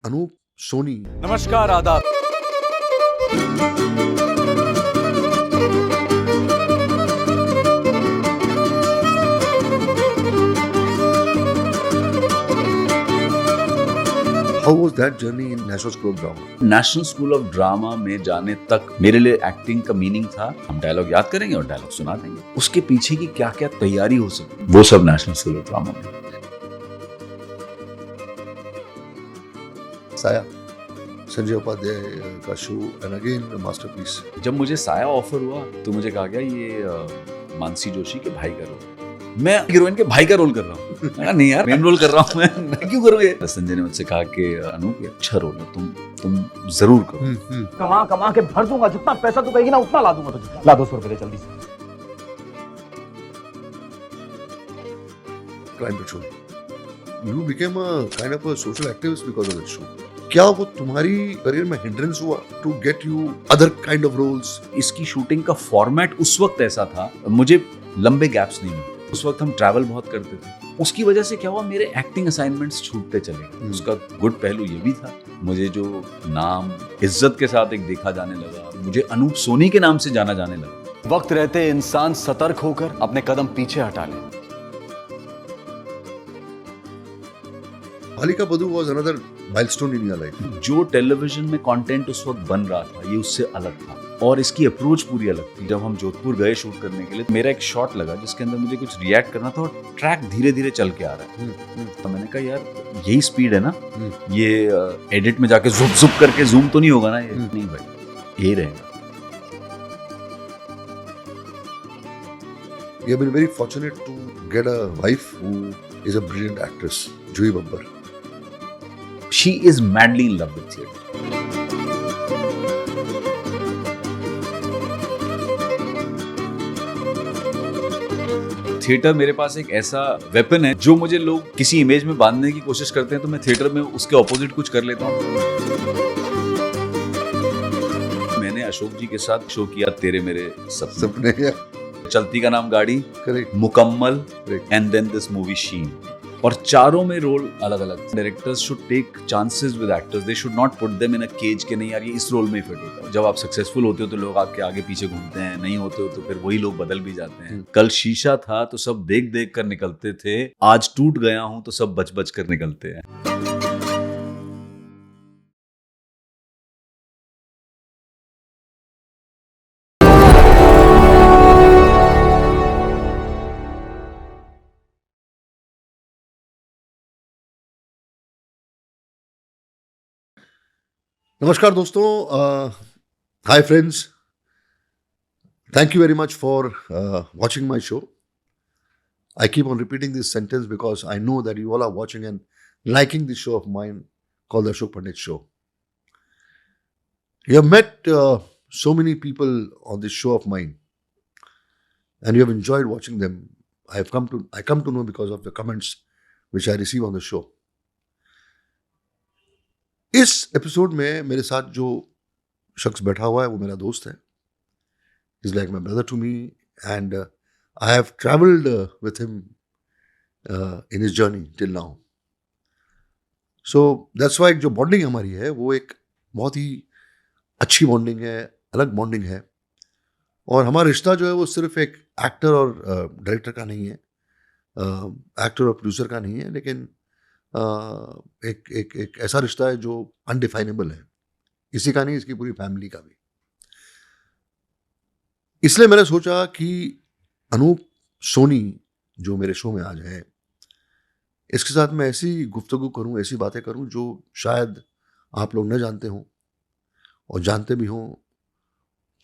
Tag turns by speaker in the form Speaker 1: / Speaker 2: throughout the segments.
Speaker 1: अनूप सोनी।
Speaker 2: नमस्कार, आदाब।
Speaker 1: How was that journey in national School of drama?
Speaker 2: National School of drama में जाने तक मेरे लिए एक्टिंग का मीनिंग था हम डायलॉग याद करेंगे और डायलॉग सुना देंगे। उसके पीछे की क्या क्या तैयारी हो सकती वो सब नेशनल स्कूल ऑफ ड्रामा में।
Speaker 1: साया, संजय उपाध्याय का शो एंड अगेन मास्टरपीस।
Speaker 2: जब मुझे साया ऑफर हुआ तो मुझे कहा गया ये मानसी जोशी के भाई का रोल, मैं हीरोइन के भाई का रोल कर रहा हूँ। मैंने कहा नहीं यार, मेन रोल कर रहा हूँ मैं क्यों करूँ ये। संजय ने मुझसे कहा कि अनूप ये अच्छा रोल है, तुम जरूर करो।
Speaker 3: कमा कमा के भर दूंगा, जितना पैसा तू कहेगी ना उतना ला दूंगा तुझे। ला 200 रुपए दे जल्दी से।
Speaker 1: Crime Patrol, you became a kind of a social activist because of that show. क्या वो तुम्हारी करियर में हिंड्रेंस हुआ to get you other kind of roles?
Speaker 2: इसकी शूटिंग का फॉर्मेट उस वक्त ऐसा था, मुझे लंबे गैप्स नहीं मिले। उस वक्त हम ट्रैवल बहुत करते थे, उसकी वजह से क्या हुआ, मेरे एक्टिंग असाइनमेंट्स छूटते चले गए। उसका गुड पहलू ये भी था, मुझे जो नाम इज्जत के साथ एक देखा जाने लगा, मुझे अनूप सोनी के नाम से जाना जाने लगा।
Speaker 4: वक्त रहते इंसान सतर्क होकर अपने कदम पीछे हटा ले।
Speaker 1: Balika Vadhu was another milestone in your life.
Speaker 2: जो टेलीविजन में कंटेंट उस वक्त बन रहा था ये उससे अलग था और इसकी अप्रोच पूरी अलग थी। जब हम जोधपुर गए शूट करने के लिए, मेरा एक शॉट लगा जिसके अंदर मुझे कुछ रिएक्ट करना था और ट्रैक धीरे धीरे चल के आ रहा है। तो मैंने कहा यार यही स्पीड है ना, ये एडिट में जाके जुप जुप करके जूम तो नहीं होगा ना ये? नहीं भाई, यही रहेगा।
Speaker 1: You have been very fortunate to get a wife who is a brilliant actress, Juhi Babbar.
Speaker 2: She is madly in love with theatre. Theatre मेरे पास एक ऐसा वेपन है, जो मुझे लोग किसी इमेज में बांधने की कोशिश करते हैं तो मैं थिएटर में उसके ऑपोजिट कुछ कर लेता हूँ। मैंने अशोक जी के साथ शो किया तेरे मेरे सपने,
Speaker 1: सपने,
Speaker 2: चलती का नाम गाड़ी,
Speaker 1: करेक्ट,
Speaker 2: मुकम्मल
Speaker 1: Correct.
Speaker 2: And then this movie scene. और चारों में रोल अलग अलग। Directors should take chances with actors, they should not put them in a cage के नहीं यार ये इस रोल में फिट होता है। जब आप सक्सेसफुल होते हो तो लोग आपके आगे पीछे घूमते हैं, नहीं होते हो तो फिर वही लोग बदल भी जाते हैं। कल शीशा था तो सब देख देख कर निकलते थे, आज टूट गया हूं तो सब बच बच कर निकलते हैं।
Speaker 1: नमस्कार दोस्तों, hi friends, thank you very much for watching my show. I keep on repeating this sentence because I know that you all are watching and liking this show of mine called the Ashok Pandit Show. You have met so many people on this show of mine and you have enjoyed watching them. I come to know because of the comments which I receive on the show. इस episode में मेरे साथ जो शख्स बैठा हुआ है वो मेरा दोस्त है. He's like my brother to me and I have traveled with him in his journey till now. So that's why जो बॉन्डिंग हमारी है वो एक बहुत ही अच्छी बॉन्डिंग है, अलग बॉन्डिंग है. और हमारा रिश्ता जो है वो सिर्फ एक एक्टर और डायरेक्टर का नहीं है, एक्टर और प्रोड्यूसर का नहीं है, लेकिन एक एक एक ऐसा रिश्ता है जो अनडिफाइनेबल है. किसी का नहीं, इसकी पूरी फैमिली का भी. इसलिए मैंने सोचा कि अनूप सोनी जो मेरे शो में आज है, इसके साथ मैं ऐसी गुफ्तगू करूं, ऐसी बातें करूं जो शायद आप लोग न जानते हों, और जानते भी हों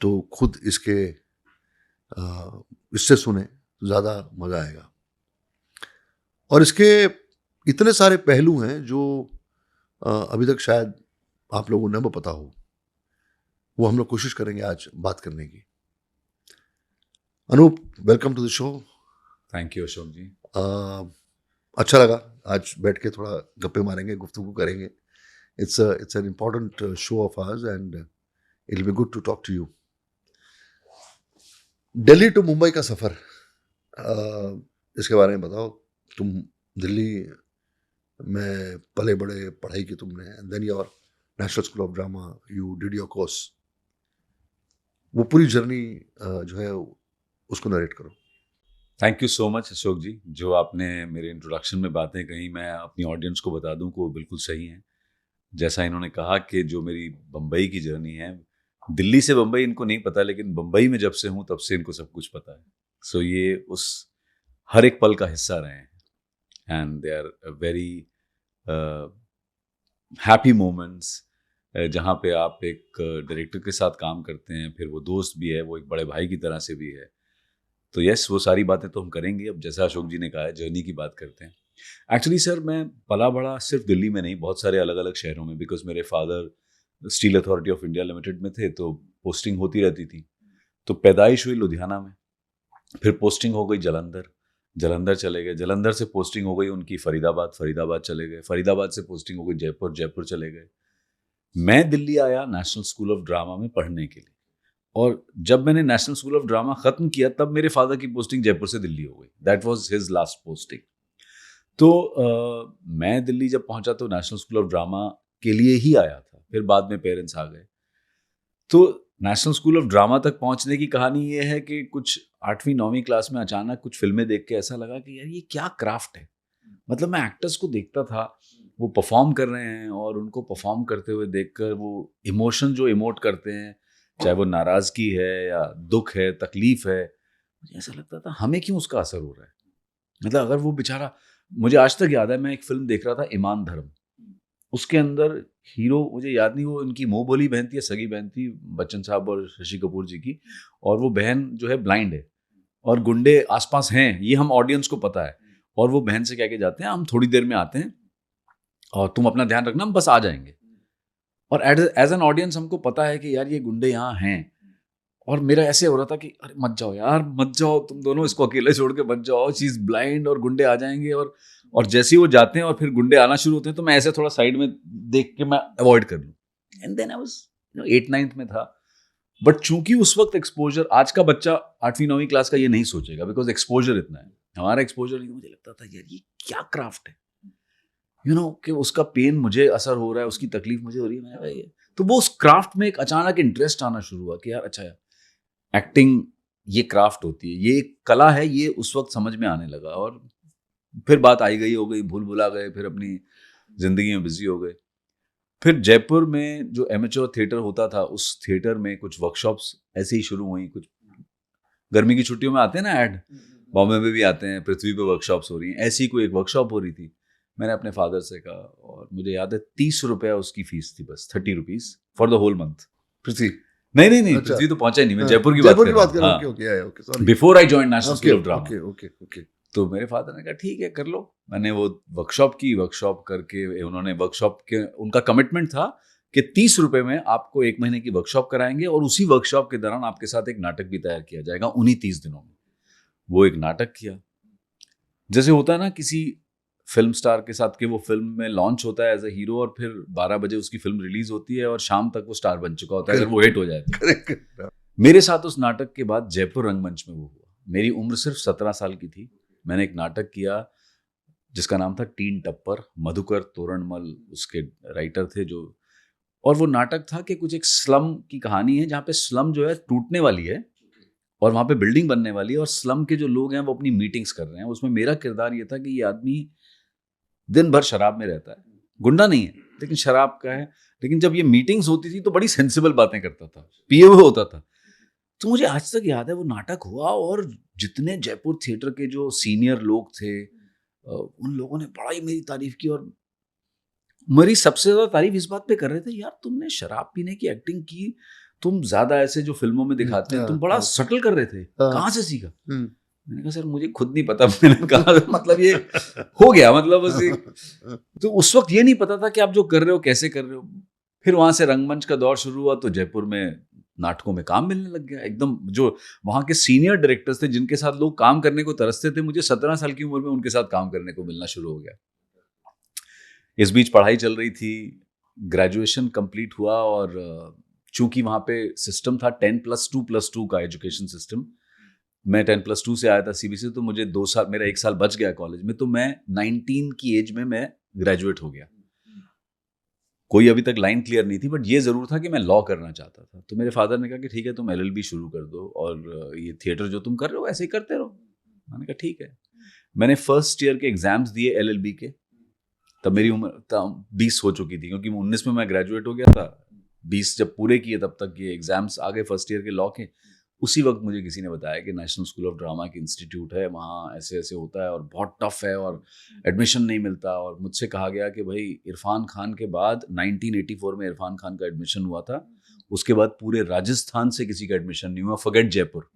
Speaker 1: तो खुद इससे सुने तो ज़्यादा मज़ा आएगा. और इसके इतने सारे पहलू हैं जो अभी तक शायद आप लोगों को न पता हो, वो हम लोग कोशिश करेंगे आज बात करने की. Anoop, welcome to the show.
Speaker 2: Thank you Ashok ji.
Speaker 1: अच्छा लगा आज बैठ के थोड़ा गप्पे मारेंगे, गुफ्तगू करेंगे. It's an important show of ours and it will be good to talk to you. Delhi to Mumbai का सफ़र, इसके बारे में बताओ. तुम दिल्ली मैं पले बड़े, पढ़ाई की तुमने, and then your National School of Drama, you did your course, वो पूरी जर्नी जो है उसको नरेट करो।
Speaker 2: Thank you so much Ashok ji, जो आपने मेरे इंट्रोडक्शन में बातें कही मैं अपनी ऑडियंस को बता दूं कि वो बिल्कुल सही हैं। जैसा इन्होंने कहा कि जो मेरी बम्बई की जर्नी है, दिल्ली से बम्बई इनको नहीं पता, लेकिन बम्बई में जब से हूँ तब से इनको सब कुछ पता है। सो ये उस हर एक पल का हिस्सा रहे हैं, and they are very happy moments, जहाँ पे आप एक डायरेक्टर के साथ काम करते हैं, फिर वो दोस्त भी है, वो एक बड़े भाई की तरह से भी है। तो यस, वो सारी बातें तो हम करेंगे। अब जैसा अशोक जी ने कहा है, जर्नी की बात करते हैं। एक्चुअली सर, मैं पला बड़ा सिर्फ दिल्ली में नहीं, बहुत सारे अलग अलग शहरों में, बिकॉज मेरे father steel authority of India limited में थे, तो पोस्टिंग होती रहती थी। तो पैदाइश हुई लुधियाना में, फिर पोस्टिंग हो गई जलंधर, जलंधर चले गए, जलंधर से पोस्टिंग हो गई उनकी फरीदाबाद, फरीदाबाद चले गए, फरीदाबाद से पोस्टिंग हो गई जयपुर, जयपुर चले गए। मैं दिल्ली आया नेशनल स्कूल ऑफ ड्रामा में पढ़ने के लिए, और जब मैंने नेशनल स्कूल ऑफ ड्रामा खत्म किया तब मेरे फादर की पोस्टिंग जयपुर से दिल्ली हो गई। That was his last posting. तो मैं दिल्ली जब पहुंचा तो नेशनल स्कूल ऑफ ड्रामा के लिए ही आया था, फिर बाद में पेरेंट्स आ गए। तो नेशनल स्कूल ऑफ ड्रामा तक पहुंचने की कहानी ये है कि कुछ 8वीं 9वीं क्लास में अचानक कुछ फिल्में देख के ऐसा लगा कि यार ये क्या क्राफ्ट है। मतलब मैं एक्टर्स को देखता था, वो परफॉर्म कर रहे हैं, और उनको परफॉर्म करते हुए देखकर वो इमोशन जो इमोट करते हैं, चाहे वो नाराज़गी है या दुख है, तकलीफ है, मुझे ऐसा लगता था हमें क्यों उसका असर हो रहा है। मतलब अगर वो बेचारा, मुझे आज तक याद है, मैं एक फिल्म देख रहा था ईमान धर्म, उसके अंदर हीरो, मुझे याद नहीं वो उनकी मुंह बोली बहन थी या सगी बहन थी, बच्चन साहब और शशि कपूर जी की, और वो बहन जो है ब्लाइंड है, और गुंडे आसपास हैं, ये हम ऑडियंस को पता है, और वो बहन से कह के जाते हैं हम थोड़ी देर में आते हैं और तुम अपना ध्यान रखना, हम बस आ जाएंगे। और एज एन ऑडियंस हमको पता है कि यार ये गुंडे यहाँ हैं, और मेरा ऐसे हो रहा था कि अरे मत जाओ यार, मत जाओ तुम दोनों, इसको अकेले छोड़ के मत जाओ, शी इज ब्लाइंड और गुंडे आ जाएंगे। और जैसे ही वो जाते हैं और फिर गुंडे आना शुरू होते हैं, तो मैं ऐसे थोड़ा साइड में देख के मैं अवॉइड कर लूँ। And then I was 8th-9th में था, बट चूंकि उस वक्त एक्सपोजर, आज का बच्चा 8वीं 9वीं क्लास का ये नहीं सोचेगा, बिकॉज एक्सपोजर इतना है, हमारा एक्सपोजर नहीं। मुझे लगता था यार ये क्या क्राफ्ट है, कि उसका पेन मुझे असर हो रहा है, उसकी तकलीफ मुझे हो रही है। मैंने कहा ये, तो वो उस क्राफ्ट में एक अचानक इंटरेस्ट आना शुरू हुआ कि यार अच्छा यार, एक्टिंग ये क्राफ्ट होती है, ये एक कला है, ये उस वक्त समझ में आने लगा। और फिर बात आई गई हो गई, भूल भुला गए, फिर अपनी जिंदगी में बिजी हो गए। फिर जयपुर में जो एमेच्योर थिएटर होता था, उस थिएटर में कुछ वर्कशॉप्स ऐसे ही शुरू हुई। कुछ गर्मी की छुट्टियों में आते हैं ना ऐड, बॉम्बे में भी आते हैं, पृथ्वी पे वर्कशॉप्स हो रही हैं, ऐसी कोई एक वर्कशॉप हो रही थी। मैंने अपने फादर से कहा, और मुझे याद है 30 रुपया उसकी फीस थी, बस 30 rupees for the whole month.
Speaker 1: Prithvi?
Speaker 2: नहीं,
Speaker 1: अच्छा।
Speaker 2: पृथ्वी तो पहुंचा ही नहीं, मैं
Speaker 1: हाँ,
Speaker 2: जयपुर की
Speaker 1: जयपुर
Speaker 2: बात
Speaker 1: कर
Speaker 2: कर
Speaker 1: रहा
Speaker 2: रहा
Speaker 1: हूँ। Okay, sorry.
Speaker 2: Before I join national School of drama.
Speaker 1: Okay.
Speaker 2: तो मेरे फादर ने कहा ठीक है कर लो। मैंने वो वर्कशॉप की, वर्कशॉप करके उन्होंने वर्कशॉप के, उनका कमिटमेंट था कि 30 रुपए में आपको 1 महीने की वर्कशॉप कराएंगे, और उसी वर्कशॉप के दौरान आपके साथ एक नाटक भी तैयार किया जाएगा उन्हीं 30 दिनों में। वो एक नाटक किया, जैसे होता है ना किसी फिल्म स्टार के साथ, कि वो फिल्म में लॉन्च होता है एज अ हीरो, और फिर 12 बजे उसकी फिल्म रिलीज होती है, और शाम तक वो स्टार बन चुका होता है अगर वो हिट हो जाए तो। मेरे साथ उस नाटक के बाद जयपुर रंगमंच में वो हुआ। मेरी उम्र सिर्फ 17 साल की थी। मैंने एक नाटक किया जिसका नाम था टीन टप्पर, मधुकर तोरणमल उसके राइटर थे जो, और वो नाटक था कि कुछ एक स्लम की कहानी है, जहाँ पे स्लम जो है टूटने वाली है और वहाँ पे बिल्डिंग बनने वाली है, और स्लम के जो लोग हैं वो अपनी मीटिंग्स कर रहे हैं। उसमें मेरा किरदार ये था कि ये आदमी दिन भर शराब में रहता है, गुंडा नहीं है लेकिन शराब का है, लेकिन जब ये मीटिंग्स होती थी तो बड़ी सेंसिबल बातें करता था, पिए हुए होता था। तो मुझे आज तक याद है वो नाटक हुआ, और जितने जयपुर थिएटर के जो सीनियर लोग थे उन लोगों ने बड़ा ही मेरी तारीफ की, और मेरी सबसे ज्यादा तारीफ इस बात पे कर रहे थे, यार तुमने शराब पीने की एक्टिंग की, तुम ज्यादा ऐसे जो फिल्मों में दिखाते हैं, तुम बड़ा सटल कर रहे थे, कहाँ से सीखा? मैंने कहा सर मुझे खुद नहीं पता। मैंने कहा मतलब ये हो गया, मतलब बस तो उस वक्त ये नहीं पता था कि आप जो कर रहे हो कैसे कर रहे हो। फिर वहां से रंगमंच का दौर शुरू हुआ, तो जयपुर में नाटकों में काम मिलने लग गया एकदम। जो वहाँ के सीनियर डायरेक्टर्स थे जिनके साथ लोग काम करने को तरसते थे, मुझे 17 साल की उम्र में उनके साथ काम करने को मिलना शुरू हो गया। इस बीच पढ़ाई चल रही थी, ग्रेजुएशन कंप्लीट हुआ, और चूंकि वहाँ पे सिस्टम था 10+2+2 का एजुकेशन सिस्टम, मैं 10+2 से आया था सीबीएसई, तो मुझे 2 साल, मेरा 1 साल बच गया कॉलेज में, तो मैं 19 की एज में मैं ग्रेजुएट हो गया। कोई अभी तक लाइन क्लियर नहीं थी, बट ये ज़रूर था कि मैं लॉ करना चाहता था। तो मेरे फादर ने कहा कि ठीक है, तुम LLB शुरू कर दो और ये थिएटर जो तुम कर रहे हो ऐसे ही करते रहो। मैंने कहा ठीक है। मैंने फर्स्ट ईयर के एग्जाम्स दिए LLB के, तब मेरी उम्र 20 हो चुकी थी, क्योंकि 19 में मैं ग्रेजुएट हो गया था। 20 जब पूरे किए तब तक ये एग्जाम्स आ गए फर्स्ट ईयर के लॉ के। उसी वक्त मुझे किसी ने बताया कि नेशनल स्कूल ऑफ ड्रामा की इंस्टीट्यूट है, वहाँ ऐसे ऐसे होता है और बहुत टफ है और एडमिशन नहीं मिलता। और मुझसे कहा गया कि भाई इरफान खान के बाद 1984 में इरफान खान का एडमिशन हुआ था, उसके बाद पूरे राजस्थान से किसी का एडमिशन नहीं हुआ, फॉरगेट जयपुर।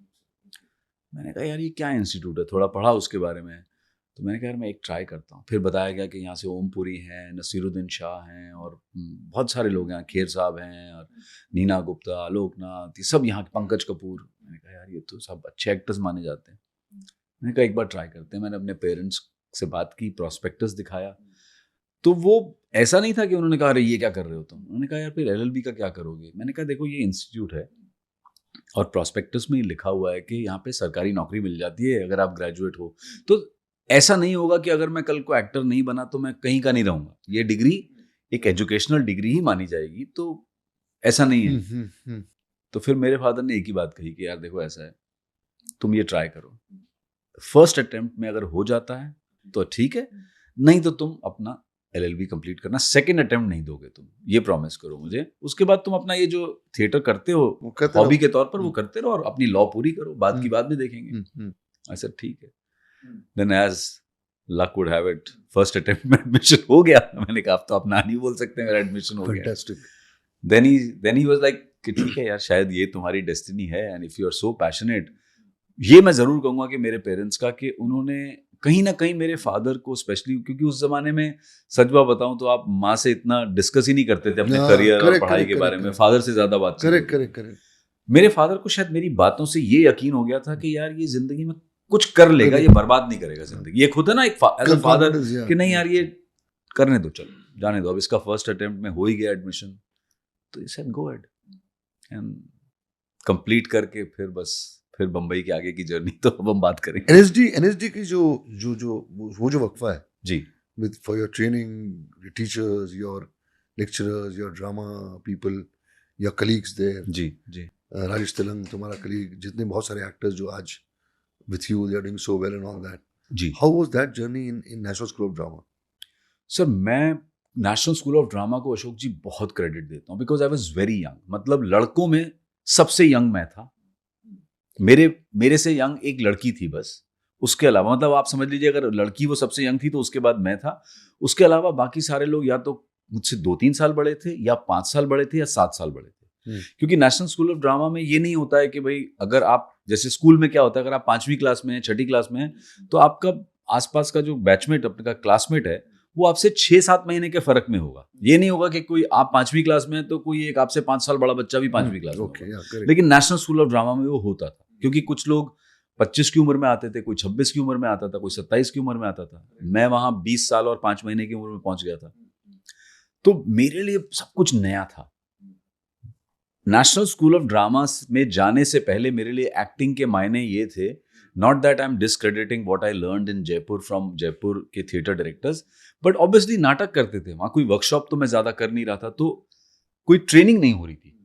Speaker 2: मैंने कहा यार ये क्या इंस्टीट्यूट है, थोड़ा पढ़ा उसके बारे में। तो मैंने कहा यार मैं एक ट्राई करता हूँ। फिर बताया गया कि यहाँ से ओमपुरी हैं, नसीरुद्दीन शाह हैं और बहुत सारे लोग हैं, खेर साहब हैं और नीना गुप्ता, आलोकनाथ, ये सब यहाँ, पंकज कपूर। मैंने कहा यार ये तो सब अच्छे एक्टर्स माने जाते हैं। मैंने कहा एक बार ट्राई करते हैं। मैंने अपने पेरेंट्स से बात की, प्रॉस्पेक्टस दिखाया, तो वो ऐसा नहीं था कि उन्होंने कहा अरे ये क्या कर रहे हो तुम। उन्होंने कहा यार फिर LLB का क्या करोगे। मैंने कहा देखो ये इंस्टीट्यूट है और प्रॉस्पेक्टस में लिखा हुआ है कि यहाँ पे सरकारी नौकरी मिल जाती है अगर आप ग्रेजुएट हो। तो ऐसा नहीं होगा कि अगर मैं कल को एक्टर नहीं बना तो मैं कहीं का नहीं रहूंगा। ये डिग्री एक एजुकेशनल डिग्री ही मानी जाएगी, तो ऐसा नहीं है। तो फिर मेरे फादर ने एक ही बात कही कि यार देखो ऐसा है, तुम ये ट्राई करो, फर्स्ट अटेम्प्ट में अगर हो जाता है तो ठीक है, नहीं तो तुम अपना LLB कंप्लीट करना, सेकंड अटेम्प्ट नहीं दोगे तुम, ये प्रॉमिस करो मुझे। उसके बाद तुम अपना ये जो थिएटर करते हो हॉबी के तौर पर वो करते रहो और अपनी लॉ पूरी करो, बाद की बात भी देखेंगे। ऐसा ठीक है। Then as luck would have it, first attempt में एडमिशन हो गया। मैंने कहा आप तो अपना नहीं बोल सकते, मेरा एडमिशन हो गया।
Speaker 1: Fantastic.
Speaker 2: Then he was like कि ठीक है यार, शायद ये तुम्हारी डेस्टिनी है and if you are so passionate। ये मैं जरूर कहूँगा कि मेरे पेरेंट्स का, कि उन्होंने कहीं ना कहीं मेरे फादर को स्पेशली, क्योंकि उस जमाने में सच बात बताऊं तो आप माँ से इतना डिस्कस ही नहीं करते थे अपने करियर और पढ़ाई के बारे में, फादर से ज्यादा बात।
Speaker 1: करेक्ट।
Speaker 2: मेरे फादर को शायद मेरी बातों से ये यकीन हो गया था कि यार ये जिंदगी में कुछ कर लेगा, ये बर्बाद नहीं करेगा जिंदगी। ये खुद है ना एक फादर कि नहीं यार ये करने दो, चलो जाने दो, अब इसका फर्स्ट अटेम्प्ट में हो ही गया एडमिशन, तो ये गो अहेड एंड कंप्लीट करके फिर बम्बई के आगे की जर्नी तो अब हम बात करेंगे।
Speaker 1: NSD की जो वक्फा है
Speaker 2: जी,
Speaker 1: with for your training, your teachers, your lecturers, your drama people, your colleagues there,
Speaker 2: जी
Speaker 1: राजेश तेलंग तुम्हारा कलीग, जितने बहुत सारे एक्टर्स जो आज with you, they are doing so well and all that.
Speaker 2: जी।
Speaker 1: How was that journey in National School of Drama?
Speaker 2: Sir मैं National School of Drama को अशोक जी बहुत क्रेडिट देता हूँ, because I was very young. मतलब लड़कों में सबसे यंग मैं था, मेरे से यंग एक लड़की थी बस। उसके अलावा मतलब आप समझ लीजिए अगर लड़की वो सबसे यंग थी तो उसके बाद मैं था। उसके अलावा बाकी सारे लोग या तो मुझसे 2-3 साल बड़े थे या 5 साल बड़े थे या 7 साल बड़े थे। क्योंकि नेशनल स्कूल ऑफ ड्रामा में ये नहीं होता है कि भाई अगर आप, जैसे स्कूल में क्या होता है, अगर आप 5वीं क्लास में हैं, 6ठी क्लास में हैं, तो आपका आसपास का जो बैचमेट, अपने का क्लासमेट है, वो आपसे 6-7 महीने के फर्क में होगा। ये नहीं होगा कि कोई आप 5वीं क्लास में है तो कोई एक आपसे 5 साल बड़ा बच्चा भी 5वीं क्लास में होगा। लेकिन नेशनल स्कूल ऑफ ड्रामा में वो होता था, क्योंकि कुछ लोग 25 की उम्र में आते थे, कोई 26 की उम्र में आता था, कोई 27 की उम्र में आता था। मैं वहां 20 साल और 5 महीने की उम्र में पहुंच गया था। तो मेरे लिए सब कुछ नया था। नेशनल स्कूल ऑफ ड्रामा में जाने से पहले मेरे लिए एक्टिंग के मायने ये थे, not that I am discrediting what I learned in Jaipur from Jaipur के थिएटर डायरेक्टर्स, बट ऑब्वियसली नाटक करते थे वहां, कोई वर्कशॉप तो मैं ज्यादा कर नहीं रहा था, तो कोई ट्रेनिंग नहीं हो रही थी।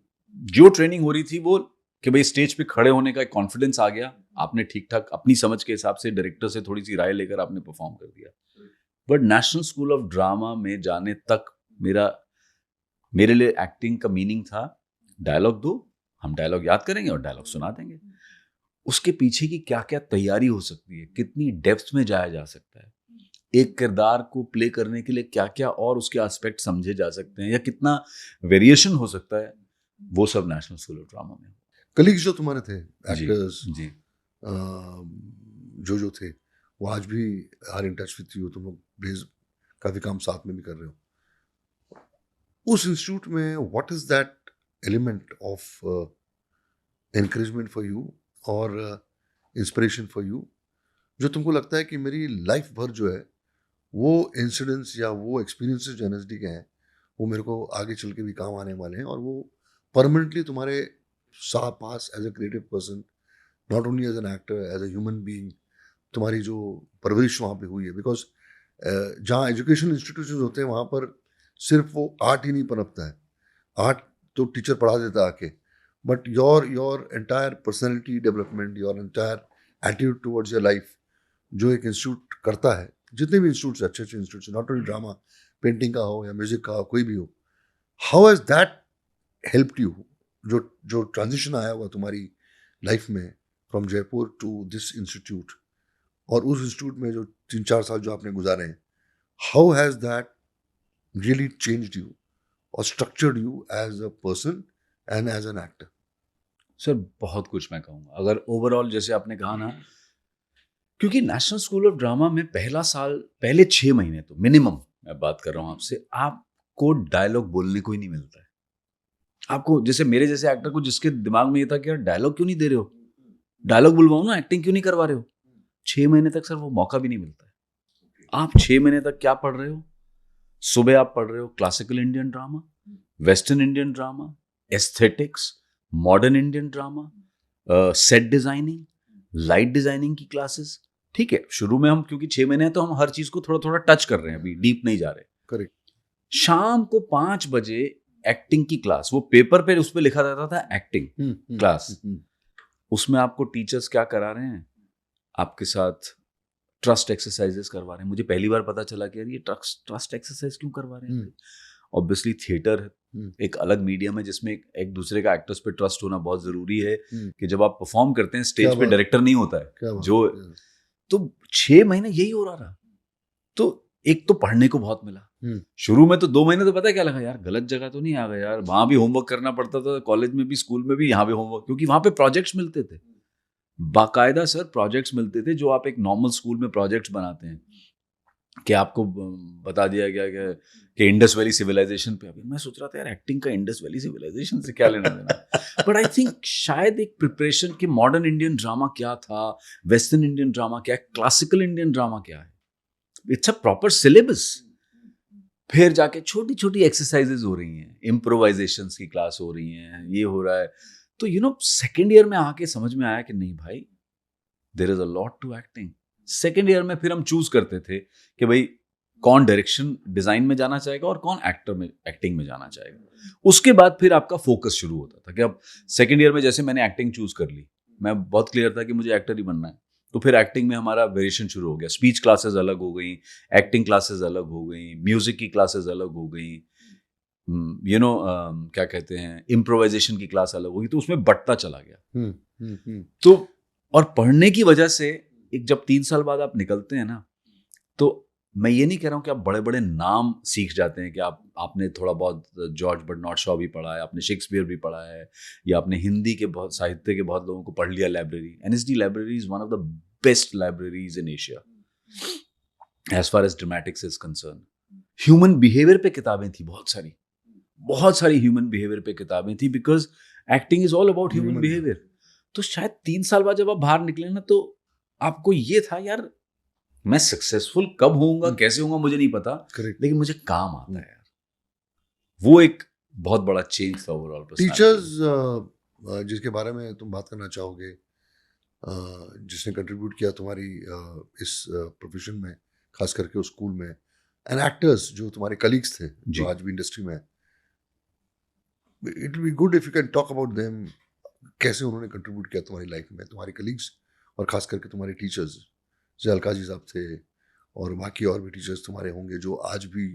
Speaker 2: जो ट्रेनिंग हो रही थी वो कि भाई स्टेज पे खड़े होने का एक कॉन्फिडेंस आ गया, आपने ठीक ठाक अपनी समझ के हिसाब से डायरेक्टर से थोड़ी सी राय लेकर आपने परफॉर्म कर दिया। But national School of drama में जाने तक मेरे लिए एक्टिंग का मीनिंग था डायलॉग दो, हम डायलॉग याद करेंगे और डायलॉग सुना देंगे। उसके पीछे की क्या क्या तैयारी हो सकती है, कितनी डेप्थ में जाया जा सकता है, एक किरदार को प्ले करने के लिए क्या क्या और उसके एस्पेक्ट समझे जा सकते हैं, या कितना वेरिएशन हो सकता है, वो सब नेशनल स्कूल ऑफ ड्रामा में।
Speaker 1: कलीग्स जो तुम्हारे थे, एक्टर्स
Speaker 2: जी
Speaker 1: जो थे, वो आज भी are in touch with you, तुम लोग काफी काम साथ में भी कर रहे हो। उस इंस्टीट्यूट में what is that element of encouragement for you और इंस्पिरेशन फॉर यू, जो तुमको लगता है कि मेरी लाइफ भर जो है वो इंसिडेंट्स या वो एक्सपीरियंसेस जो NSD के हैं वो मेरे को आगे चल के भी काम आने वाले हैं, और वो परमानेंटली तुम्हारे पास as a creative person, not only as an actor, as a human being, तुम्हारी जो परवरिश वहाँ पे हुई है। बिकॉज जहाँ एजुकेशन इंस्टीट्यूशन होते हैं वहाँ पर सिर्फ वो आर्ट ही नहीं पनपता है, आर्ट तो टीचर पढ़ा देता है आके, but your entire personality development, your entire attitude towards your life जो एक इंस्टीट्यूट करता है, जितने भी इंस्टीट्यूट्स अच्छे अच्छे institutes, not only drama, painting का हो या म्यूजिक का हो, कोई भी हो, how has that helped you? जो ट्रांजिशन आया हुआ तुम्हारी लाइफ में from Jaipur to this institute, और उस इंस्टीट्यूट में जो 3-4 साल जो आपने गुजारे हैं, how has that really changed you और structured you as a person and as an actor?
Speaker 2: Sir बहुत कुछ मैं कहूँगा, अगर ओवरऑल जैसे आपने कहा ना, क्योंकि नेशनल स्कूल ऑफ ड्रामा में पहला साल, पहले 6 महीने तो मिनिमम मैं बात कर रहा हूँ आपसे, आपको डायलॉग बोलने को ही नहीं मिलता है। आपको जैसे मेरे जैसे एक्टर को जिसके दिमाग में ये था कि यार डायलॉग क्यों नहीं दे रहे हो, डायलॉग बुलवाओ ना, एक्टिंग क्यों नहीं करवा रहे हो, 6 महीने तक सर वो मौका भी नहीं मिलता है। आप 6 महीने तक क्या पढ़ रहे हो? सुबह आप पढ़ रहे हो classical Indian drama, western Indian drama, aesthetics, modern Indian drama, set designing, light designing की क्लासेस। ठीक है, शुरू में हम क्योंकि 6 महीने हैं तो हम हर चीज को थोड़ा थोड़ा टच कर रहे हैं, अभी डीप नहीं जा रहे।
Speaker 1: करेक्ट।
Speaker 2: शाम को 5 बजे एक्टिंग की क्लास, वो पेपर पे उस पे लिखा रहता था एक्टिंग क्लास। उसमें आपको टीचर्स क्या करा रहे हैं, आपके साथ ट्रस्ट एक्सरसाइजेस करवा रहे हैं। मुझे पहली बार पता चला कि यार ये ट्रस्ट एक्सरसाइज क्यों करवा रहे हैं। ऑब्वियसली थिएटर एक अलग मीडियम है जिसमें एक दूसरे का एक्टर्स पे ट्रस्ट होना बहुत जरूरी है कि जब आप परफॉर्म करते हैं स्टेज पे डायरेक्टर नहीं होता है जो, तो 6 महीने यही हो रहा था। तो एक तो पढ़ने को बहुत मिला। शुरू में तो 2 महीने तो पता है क्या लगा, यार गलत जगह तो नहीं आ गया यार, वहां भी होमवर्क करना पड़ता था, कॉलेज में भी स्कूल में भी, यहाँ भी होमवर्क, क्योंकि वहां पे प्रोजेक्ट्स मिलते थे, बाकायदा सर प्रोजेक्ट्स मिलते थे जो आप एक नॉर्मल स्कूल में प्रोजेक्ट्स बनाते हैं। कि आपको बता दिया गया कि इंडस वैली सिविलाइजेशन पे, अभी मैं सोच रहा था यार एक्टिंग का इंडस वैली सिविलाइजेशन से क्या लेना देना। बट आई थिंक शायद एक प्रिपरेशन कि मॉडर्न इंडियन ड्रामा क्या था, वेस्टर्न इंडियन ड्रामा क्या है, क्लासिकल इंडियन ड्रामा क्या है, इट्स अ प्रॉपर सिलेबस। फिर जाके छोटी छोटी एक्सरसाइजेज हो रही हैं, इम्प्रोवाइजेशंस की क्लास हो रही हैं, ये हो रहा है। तो सेकेंड ईयर में आके समझ में आया कि नहीं भाई, there is a lot to acting. Second year में फिर हम चूज करते थे कि भाई कौन डायरेक्शन डिजाइन में जाना चाहेगा और कौन एक्टिंग में जाना चाहेगा। उसके बाद फिर आपका फोकस शुरू होता था कि अब सेकेंड ईयर में जैसे मैंने एक्टिंग चूज कर ली, मैं बहुत क्लियर था कि मुझे एक्टर ही बनना है, तो फिर एक्टिंग में हमारा वेरिएशन शुरू हो गया। स्पीच क्लासेस अलग हो गई, एक्टिंग क्लासेस अलग हो गई, म्यूजिक की क्लासेस अलग हो गई, क्या कहते हैं, इम्प्रोवाइजेशन की क्लास अलग हो गई। तो उसमें बढ़ता चला गया। तो और पढ़ने की वजह से एक जब 3 साल बाद आप निकलते हैं ना, तो मैं ये नहीं कह रहा हूँ कि आप बड़े बड़े नाम सीख जाते हैं कि आपने थोड़ा बहुत जॉर्ज बर्नार्ड शॉ भी पढ़ा है, आपने शेक्सपियर भी पढ़ा है, या आपने हिंदी के बहुत साहित्य के बहुत लोगों को पढ़ लिया। Library, NSD library is one of the best libraries in Asia as far as dramatics is concern. Human behaviour पे किताबें थी बहुत सारी ह्यूमन बिहेवियर पे किताबें थी, because acting is all about human behaviour. तो शायद 3 साल बाद जब आप बाहर निकले ना, तो आपको ये था यार मैं सक्सेसफुल कब होऊंगा, कैसे होऊंगा मुझे नहीं पता, लेकिन मुझे काम आता है यार। वो एक बहुत बड़ा चेंज था ओवरऑल।
Speaker 1: टीचर्स जिसके बारे में तुम बात करना चाहोगे, जिसने कंट्रीब्यूट किया तुम्हारी इस प्रोफेशन में, खास करके उस स्कूल में, एंड एक्टर्स जो तुम्हारे कलीग्स थे जो आज भी इंडस्ट्री में, it will be good if you can talk about them, कैसे उन्होंने कंट्रीब्यूट किया तुम्हारी लाइफ में, तुम्हारे कलीग्स और खास करके तुम्हारे टीचर्स, जैसे अलकाजी साहब थे और बाकी और भी टीचर्स तुम्हारे होंगे जो आज भी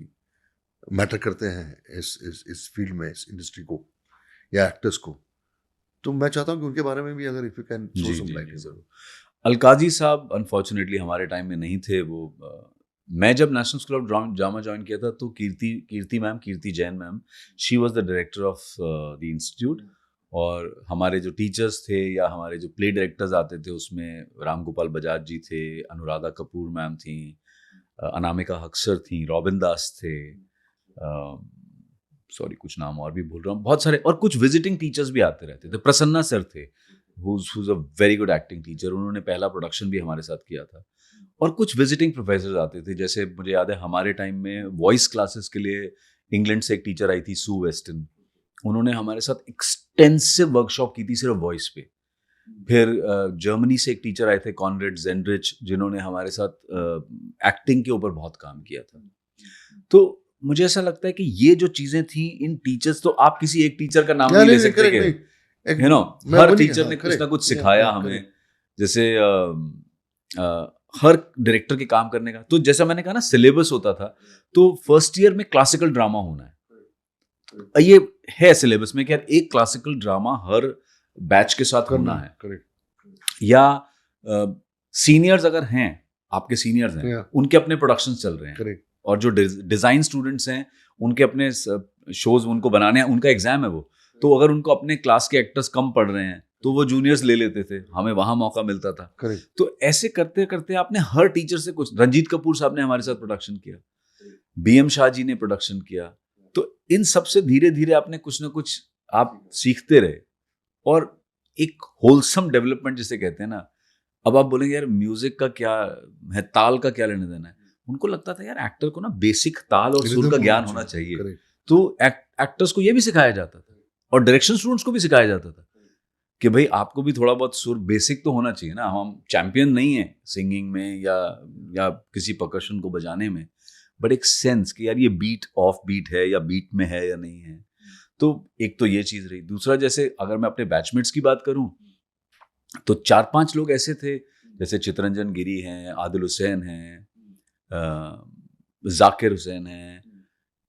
Speaker 1: मैटर करते हैं इस फील्ड में, इस इंडस्ट्री को या एक्टर्स को। तो मैं चाहता हूँ कि उनके बारे में भी अगर if you can throw some light.
Speaker 2: जरूर। अलकाजी साहब अनफॉर्चुनेटली हमारे टाइम में नहीं थे। वो मैं जब National School of Drama join किया था तो Kirti Jain ma'am, she was the director of the institute. और हमारे जो टीचर्स थे या हमारे जो प्ले डायरेक्टर्स आते थे उसमें राम गोपाल बजाज जी थे, अनुराधा कपूर मैम थी, अनामिका हक्सर थी, रॉबिन दास थे, सॉरी कुछ नाम और भी भूल रहा हूँ, बहुत सारे। और कुछ विजिटिंग टीचर्स भी आते रहते थे। प्रसन्ना सर थे, who's a very good acting teacher, उन्होंने पहला प्रोडक्शन भी हमारे साथ किया था। और कुछ विजिटिंग प्रोफेसर आते थे, जैसे मुझे याद है हमारे टाइम में वॉइस क्लासेस के लिए इंग्लैंड से एक टीचर आई थी, सू वेस्टन। उन्होंने हमारे साथ एक्सटेंसिव वर्कशॉप की थी सिर्फ वॉइस पे। फिर जर्मनी से एक टीचर आए थे कॉनरेड जेनरिच, जिन्होंने हमारे साथ एक्टिंग के ऊपर बहुत काम किया था। तो मुझे ऐसा लगता है कि ये जो चीजें थी, इन टीचर्स, तो आप किसी एक टीचर का नाम नहीं ले सकते कि हर टीचर ने कुछ ना कुछ सिखाया हमें। जैसे हर डायरेक्टर के काम करने का, तो जैसा मैंने कहा ना, सिलेबस होता था, तो फर्स्ट ईयर में क्लासिकल ड्रामा होना है, ये है सिलेबस में कि यार एक क्लासिकल ड्रामा हर बैच के साथ होना है। या सीनियर्स अगर हैं, आपके सीनियर्स हैं, उनके अपने प्रोडक्शन चल रहे हैं, और जो डिजाइन स्टूडेंट्स हैं उनके अपने शोज उनको बनाने हैं, उनका एग्जाम है वो, तो अगर उनको अपने क्लास के एक्टर्स कम पढ़ रहे हैं तो वो जूनियर्स ले लेते थे, हमें वहां मौका मिलता था। तो ऐसे करते करते आपने हर टीचर से कुछ, रंजीत कपूर साहब ने हमारे साथ प्रोडक्शन किया, बीएम शाह जी ने प्रोडक्शन किया, तो इन सब से धीरे धीरे आपने कुछ ना कुछ आप सीखते रहे, और एक होलसम डेवलपमेंट जिसे कहते हैं ना। अब आप बोलेंगे यार म्यूजिक का क्या है, ताल का क्या लेने देना है, उनको लगता था यार एक्टर को ना बेसिक ताल और सुर का ज्ञान होना चाहिए, तो एक्टर्स को ये भी सिखाया जाता था, और डायरेक्शन स्टूडेंट्स को भी सिखाया जाता था कि भाई आपको भी थोड़ा बहुत सुर बेसिक तो होना चाहिए ना, हम चैंपियन नहीं है सिंगिंग में या किसी परकशन को बजाने में, बट एक सेंस कि यार ये बीट ऑफ बीट है या बीट में है या नहीं है। तो एक तो ये चीज रही। दूसरा, जैसे अगर मैं अपने बैचमेट्स की बात करूं तो 4-5 लोग ऐसे थे, जैसे चितरंजन गिरी हैं, आदिल हुसैन हैं, जाकिर हुसैन हैं,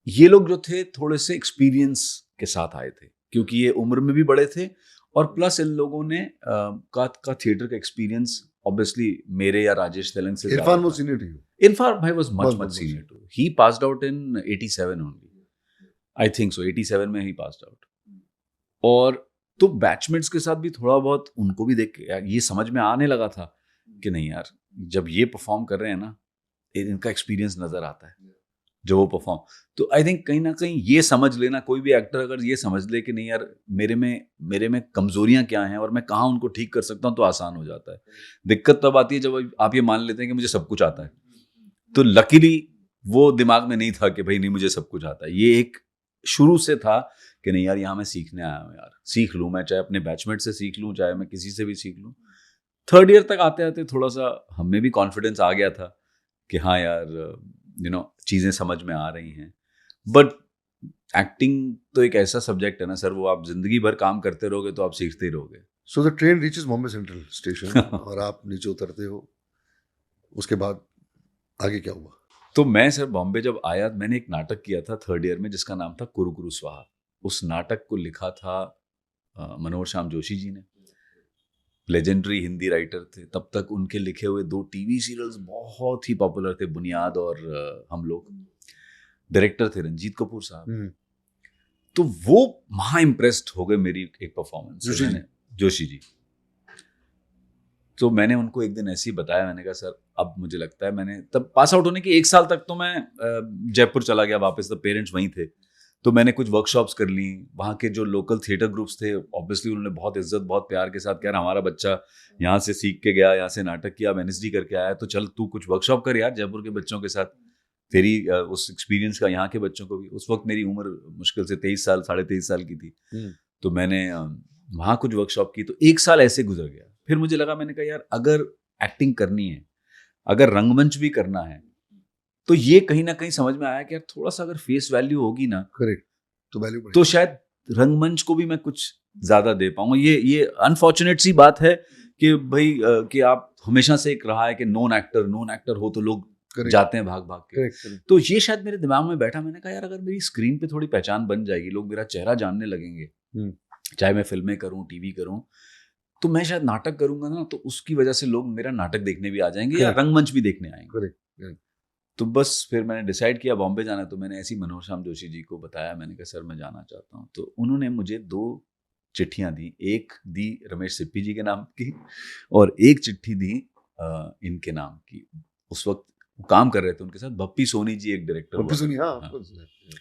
Speaker 2: ये लोग जो थे थोड़े से एक्सपीरियंस के साथ आए थे, क्योंकि ये उम्र में भी बड़े थे, और प्लस इन लोगों ने का थिएटर का एक्सपीरियंस ऑब्वियसली मेरे या राजेश तेलंग से
Speaker 1: Irfan was senior to you?
Speaker 2: Irfan भाई was much senior to, he passed out in 87 only, I think so, 87 में ही पास्ड आउट। और तो बैचमेट्स के साथ भी थोड़ा बहुत उनको भी देख के ये समझ में आने लगा था कि नहीं यार, जब ये परफॉर्म कर रहे हैं ना, इनका एक्सपीरियंस नजर आता है जो वो परफॉर्म। तो आई थिंक कहीं ना कहीं ये समझ लेना, कोई भी एक्टर अगर ये समझ ले कि नहीं यार मेरे में कमजोरियां क्या हैं और मैं कहाँ उनको ठीक कर सकता हूँ, तो आसान हो जाता है। दिक्कत तब आती है जब आप ये मान लेते हैं कि मुझे सब कुछ आता है। तो लकीली वो दिमाग में नहीं था कि भाई नहीं मुझे सब कुछ आता है, ये एक शुरू से था कि नहीं यार यहाँ मैं सीखने आया हूँ, यार सीख लूँ मैं, चाहे अपने बैचमेट से सीख लूँ, चाहे मैं किसी से भी सीख लूँ। थर्ड ईयर तक आते आते थोड़ा सा हमें भी कॉन्फिडेंस आ गया था कि हाँ यार चीज़ें समझ में आ रही हैं। बट एक्टिंग तो एक ऐसा सब्जेक्ट है ना सर, वो आप जिंदगी भर काम करते रहोगे तो आप सीखते ही रहोगे।
Speaker 1: So the train reaches Bombay central station और आप नीचे उतरते हो, उसके बाद आगे क्या हुआ?
Speaker 2: तो मैं सर बॉम्बे जब आया, मैंने एक नाटक किया था थर्ड ईयर में जिसका नाम था कुरु कुरु स्वाहा। उस नाटक को लिखा था मनोहर श्याम जोशी जी ने, लेजेंडरी हिंदी राइटर थे। तब तक उनके लिखे हुए 2 टीवी सीरियल्स बहुत ही पॉपुलर थे, बुनियाद और हम लोग। डायरेक्टर थे रंजीत कपूर साहब। तो वो महा इम्प्रेस्ड हो गए मेरी एक परफॉर्मेंस से, जोशी जी। तो मैंने उनको एक दिन ऐसे ही बताया, मैंने कहा सर अब मुझे लगता है, मैंने तब पास आउट होने के 1 साल तक तो मैं जयपुर चला गया वापस, तब पेरेंट्स वहीं थे, तो मैंने कुछ वर्कशॉप्स कर ली। वहाँ के जो लोकल थिएटर ग्रुप्स थे ऑब्वियसली उन्होंने बहुत इज्जत बहुत प्यार के साथ कहा हमारा बच्चा यहाँ से सीख के गया, यहाँ से नाटक किया, एनएसडी करके आया, तो चल तू कुछ वर्कशॉप कर यार जयपुर के बच्चों के साथ, तेरी उस एक्सपीरियंस का यहाँ के बच्चों को भी। उस वक्त मेरी उम्र मुश्किल से 23 साल 23.5 साल की थी। तो मैंने वहाँ कुछ वर्कशॉप की, तो 1 साल ऐसे गुजर गया। फिर मुझे लगा, मैंने कहा यार अगर एक्टिंग करनी है, अगर रंगमंच भी करना है, तो ये कहीं ना कहीं समझ में आया कि यार थोड़ा सा अगर फेस वैल्यू होगी ना,
Speaker 1: करेक्ट, तो वैल्यू
Speaker 2: तो शायद रंगमंच को भी मैं कुछ ज्यादा दे पाऊंगा। ये अनफॉर्चुनेट सी बात है कि भाई कि आप हमेशा से एक रहा है कि नॉन एक्टर हो तो लोग जाते हैं भाग भाग के। तो ये शायद मेरे दिमाग में बैठा, मैंने कहा यार अगर मेरी स्क्रीन पे थोड़ी पहचान बन जाएगी, लोग मेरा चेहरा जानने लगेंगे, चाहे मैं फिल्में करूं टीवी करूं, तो मैं शायद नाटक करूंगा ना, तो उसकी वजह से लोग मेरा नाटक देखने भी आ जाएंगे या रंगमंच भी देखने आएंगे। तो बस फिर मैंने डिसाइड किया बॉम्बे जाना। तो मैंने ऐसी मनोहर श्याम जोशी जी को बताया, मैंने कहा सर मैं जाना चाहता हूँ। तो उन्होंने मुझे 2 चिट्ठियाँ दी, एक दी रमेश सिप्पी जी के नाम की और एक चिट्ठी दी इनके नाम की। उस वक्त वो काम कर रहे थे उनके साथ, बप्पी सोनी जी एक डायरेक्टर हुआ।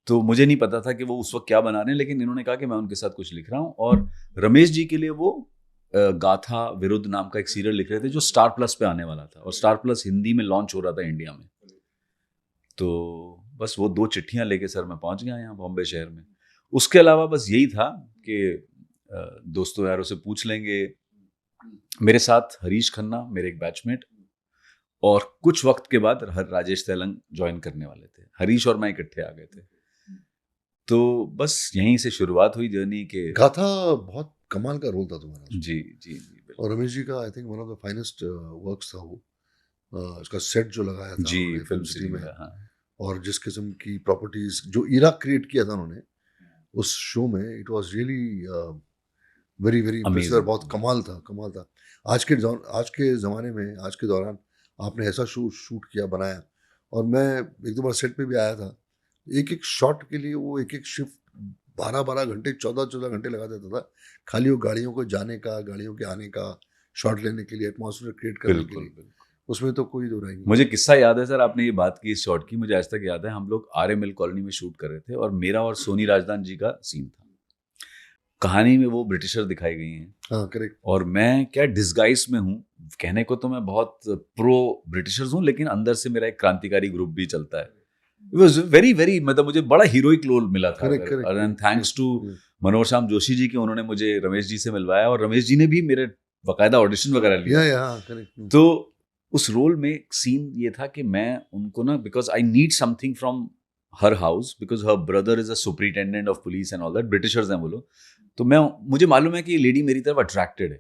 Speaker 2: तो मुझे नहीं पता था कि वो उस वक्त क्या बना रहे हैं, लेकिन इन्होंने कहा कि मैं उनके साथ कुछ लिख रहा हूँ। और रमेश जी के लिए वो गाथा विरुद्ध नाम का एक सीरियल लिख रहे थे जो स्टार प्लस पे आने वाला था, और स्टार प्लस हिंदी में लॉन्च हो रहा था इंडिया में। तो बस वो 2 चिट्ठियां लेके सर मैं पहुंच गया यहाँ बॉम्बे शहर में। उसके अलावा बस यही था कि दोस्तों यारों से पूछ लेंगे मेरे साथ हरीश खन्ना, मेरे एक बैचमेट, और कुछ वक्त के बाद राजेश तेलंग ज्वाइन करने वाले थे। हरीश और मैं इकट्ठे आ गए थे। तो बस यहीं से शुरुआत हुई जर्नी के।
Speaker 1: गाथा बहुत कमाल का रोल था तुम्हारा उसमें।
Speaker 2: जी जी जी बिल्कुल।
Speaker 1: और रमेश जी का आई think one of the finest works था वो। उसका सेट जो लगाया था
Speaker 2: जी
Speaker 1: उन्होंने
Speaker 2: फिल्म
Speaker 1: सिटी
Speaker 2: सिटी
Speaker 1: में,
Speaker 2: में, हाँ।
Speaker 1: और जिस किस्म की प्रॉपर्टीज जो इरा क्रिएट किया था उन्होंने उस शो में, it was really very very impressive.
Speaker 2: Amazing.
Speaker 1: बहुत कमाल था। आज के ज़माने में, आज के दौरान आपने ऐसा शो शूट किया, बनाया। और मैं एक दो बार सेट पे भी आया था। एक एक शॉट के लिए वो एक एक शिफ्ट 12 घंटे 14 घंटे लगा देता था, खाली वो गाड़ियों को जाने का, गाड़ियों के आने का, शॉट लेने के लिए, एटमॉस्फेयर क्रिएट करने के
Speaker 2: बिल्कुल
Speaker 1: लिए।
Speaker 2: बिल्कुल।
Speaker 1: उसमें तो कोई दो राय नहीं।
Speaker 2: मुझे किस्सा याद है सर, आपने ये बात की इस शॉट की, मुझे आज तक याद है। हम लोग RML कॉलोनी में शूट कर रहे थे और मेरा और सोनी राजदान जी का सीन था। कहानी में वो ब्रिटिशर दिखाई गई हैं,
Speaker 1: हाँ करेक्ट।
Speaker 2: और मैं क्या डिस्गाइज में हूँ। कहने को तो मैं बहुत प्रो ब्रिटिशर्स हूँ, लेकिन अंदर से मेरा एक क्रांतिकारी ग्रुप भी चलता है। इट वॉज वेरी वेरी, मतलब मुझे बड़ा हीरोइक रोल मिला था।
Speaker 1: Correct.
Speaker 2: And thanks to Manoj Shyam Joshi ji की, उन्होंने मुझे रमेश जी से मिलवाया, और रमेश जी ने भी मेरे बाकायदा ऑडिशन वगैरह लिया।
Speaker 1: या करेक्ट।
Speaker 2: तो उस रोल में सीन ये था कि मैं उनको ना, because I need something from her house, because her brother is a superintendent of police and all that, Britishers हैं वो लोग। तो मुझे मालूम है कि ये लेडी मेरी तरफ अट्रैक्टेड है,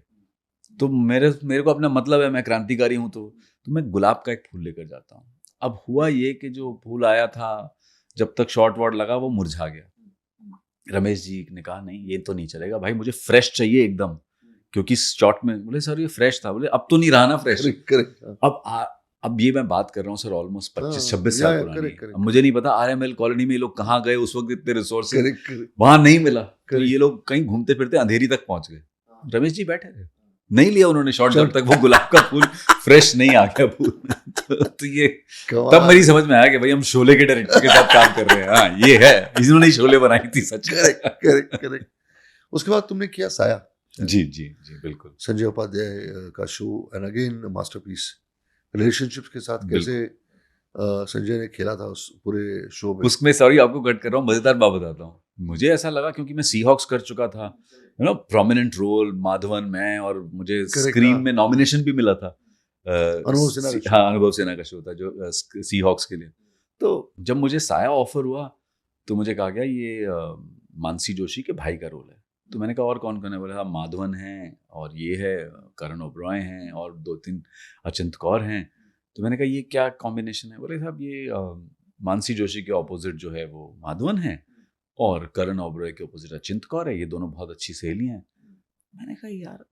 Speaker 2: तो मेरे को अपना मतलब है, मैं क्रांतिकारी हूँ, तो मैं गुलाब का एक फूल लेकर जाता हूँ। अब हुआ ये कि जो फूल आया था, जब तक शॉर्ट वॉट लगा वो मुरझा गया। रमेश जी ने कहा नहीं ये तो नहीं चलेगा भाई, मुझे फ्रेश चाहिए एकदम, क्योंकि शॉट में बोले सर ये फ्रेश था। बोले अब तो नहीं रहा ना फ्रेश।
Speaker 1: करेक्ट।
Speaker 2: अब ये मैं बात कर रहा हूँ सर ऑलमोस्ट 25-26 साल पुरानी।
Speaker 1: correct.
Speaker 2: अब मुझे नहीं पता RML कॉलोनी में ये लोग कहाँ गए उस वक्त, इतने रिसोर्सेज
Speaker 1: करेक्ट।
Speaker 2: वहां नहीं मिला। तो
Speaker 1: Correct.
Speaker 2: ये लोग कहीं घूमते फिरते अंधेरी तक पहुंच गए। रमेश जी बैठे थे, नहीं लिया उन्होंने शॉट जब तक वो गुलाब का फूल फ्रेश नहीं आ गया फूल। तो ये तब मेरी समझ में आया कि भाई हम शोले के डायरेक्टर के साथ काम कर रहे हैं। हाँ ये है, इन्होंने ही शोले बनाई थी सच।
Speaker 1: करेक्ट। उसके बाद तुमने किया साया।
Speaker 2: जी जी जी बिल्कुल।
Speaker 1: संजय उपाध्याय का show, and again masterpiece. Relationships के साथ कैसे संजय ने खेला था उस पूरे शो में।
Speaker 2: उसमें सॉरी आपको कट कर रहा हूँ, मजेदार बात बताता हूँ। मुझे ऐसा लगा क्योंकि मैं सीहॉक्स कर चुका था, you know prominent role, Madhavan मैं, और मुझे स्क्रीन में नॉमिनेशन भी मिला था।
Speaker 1: अनुभव सिन्हा का शो।
Speaker 2: हाँ अनुभव सिन्हा का शो था जो सीहॉक्स के लिए। तो जब मुझे साया ऑफर हुआ तो मुझे कहा गया ये मानसी जोशी के भाई का रोल है। तो मैंने कहा और कौन कौन है? बोले हाँ माधवन हैं, और ये है करण ओबरॉय हैं, और 2-3 अचिंत कौर हैं। तो मैंने कहा ये क्या कॉम्बिनेशन है? बोले साहब ये मानसी जोशी के ऑपोजिट जो है वो माधवन है, और करण ओबरॉय के ऑपोजिट अचिंत कौर है, ये दोनों बहुत अच्छी सहेलियां हैं। मैंने कहा यार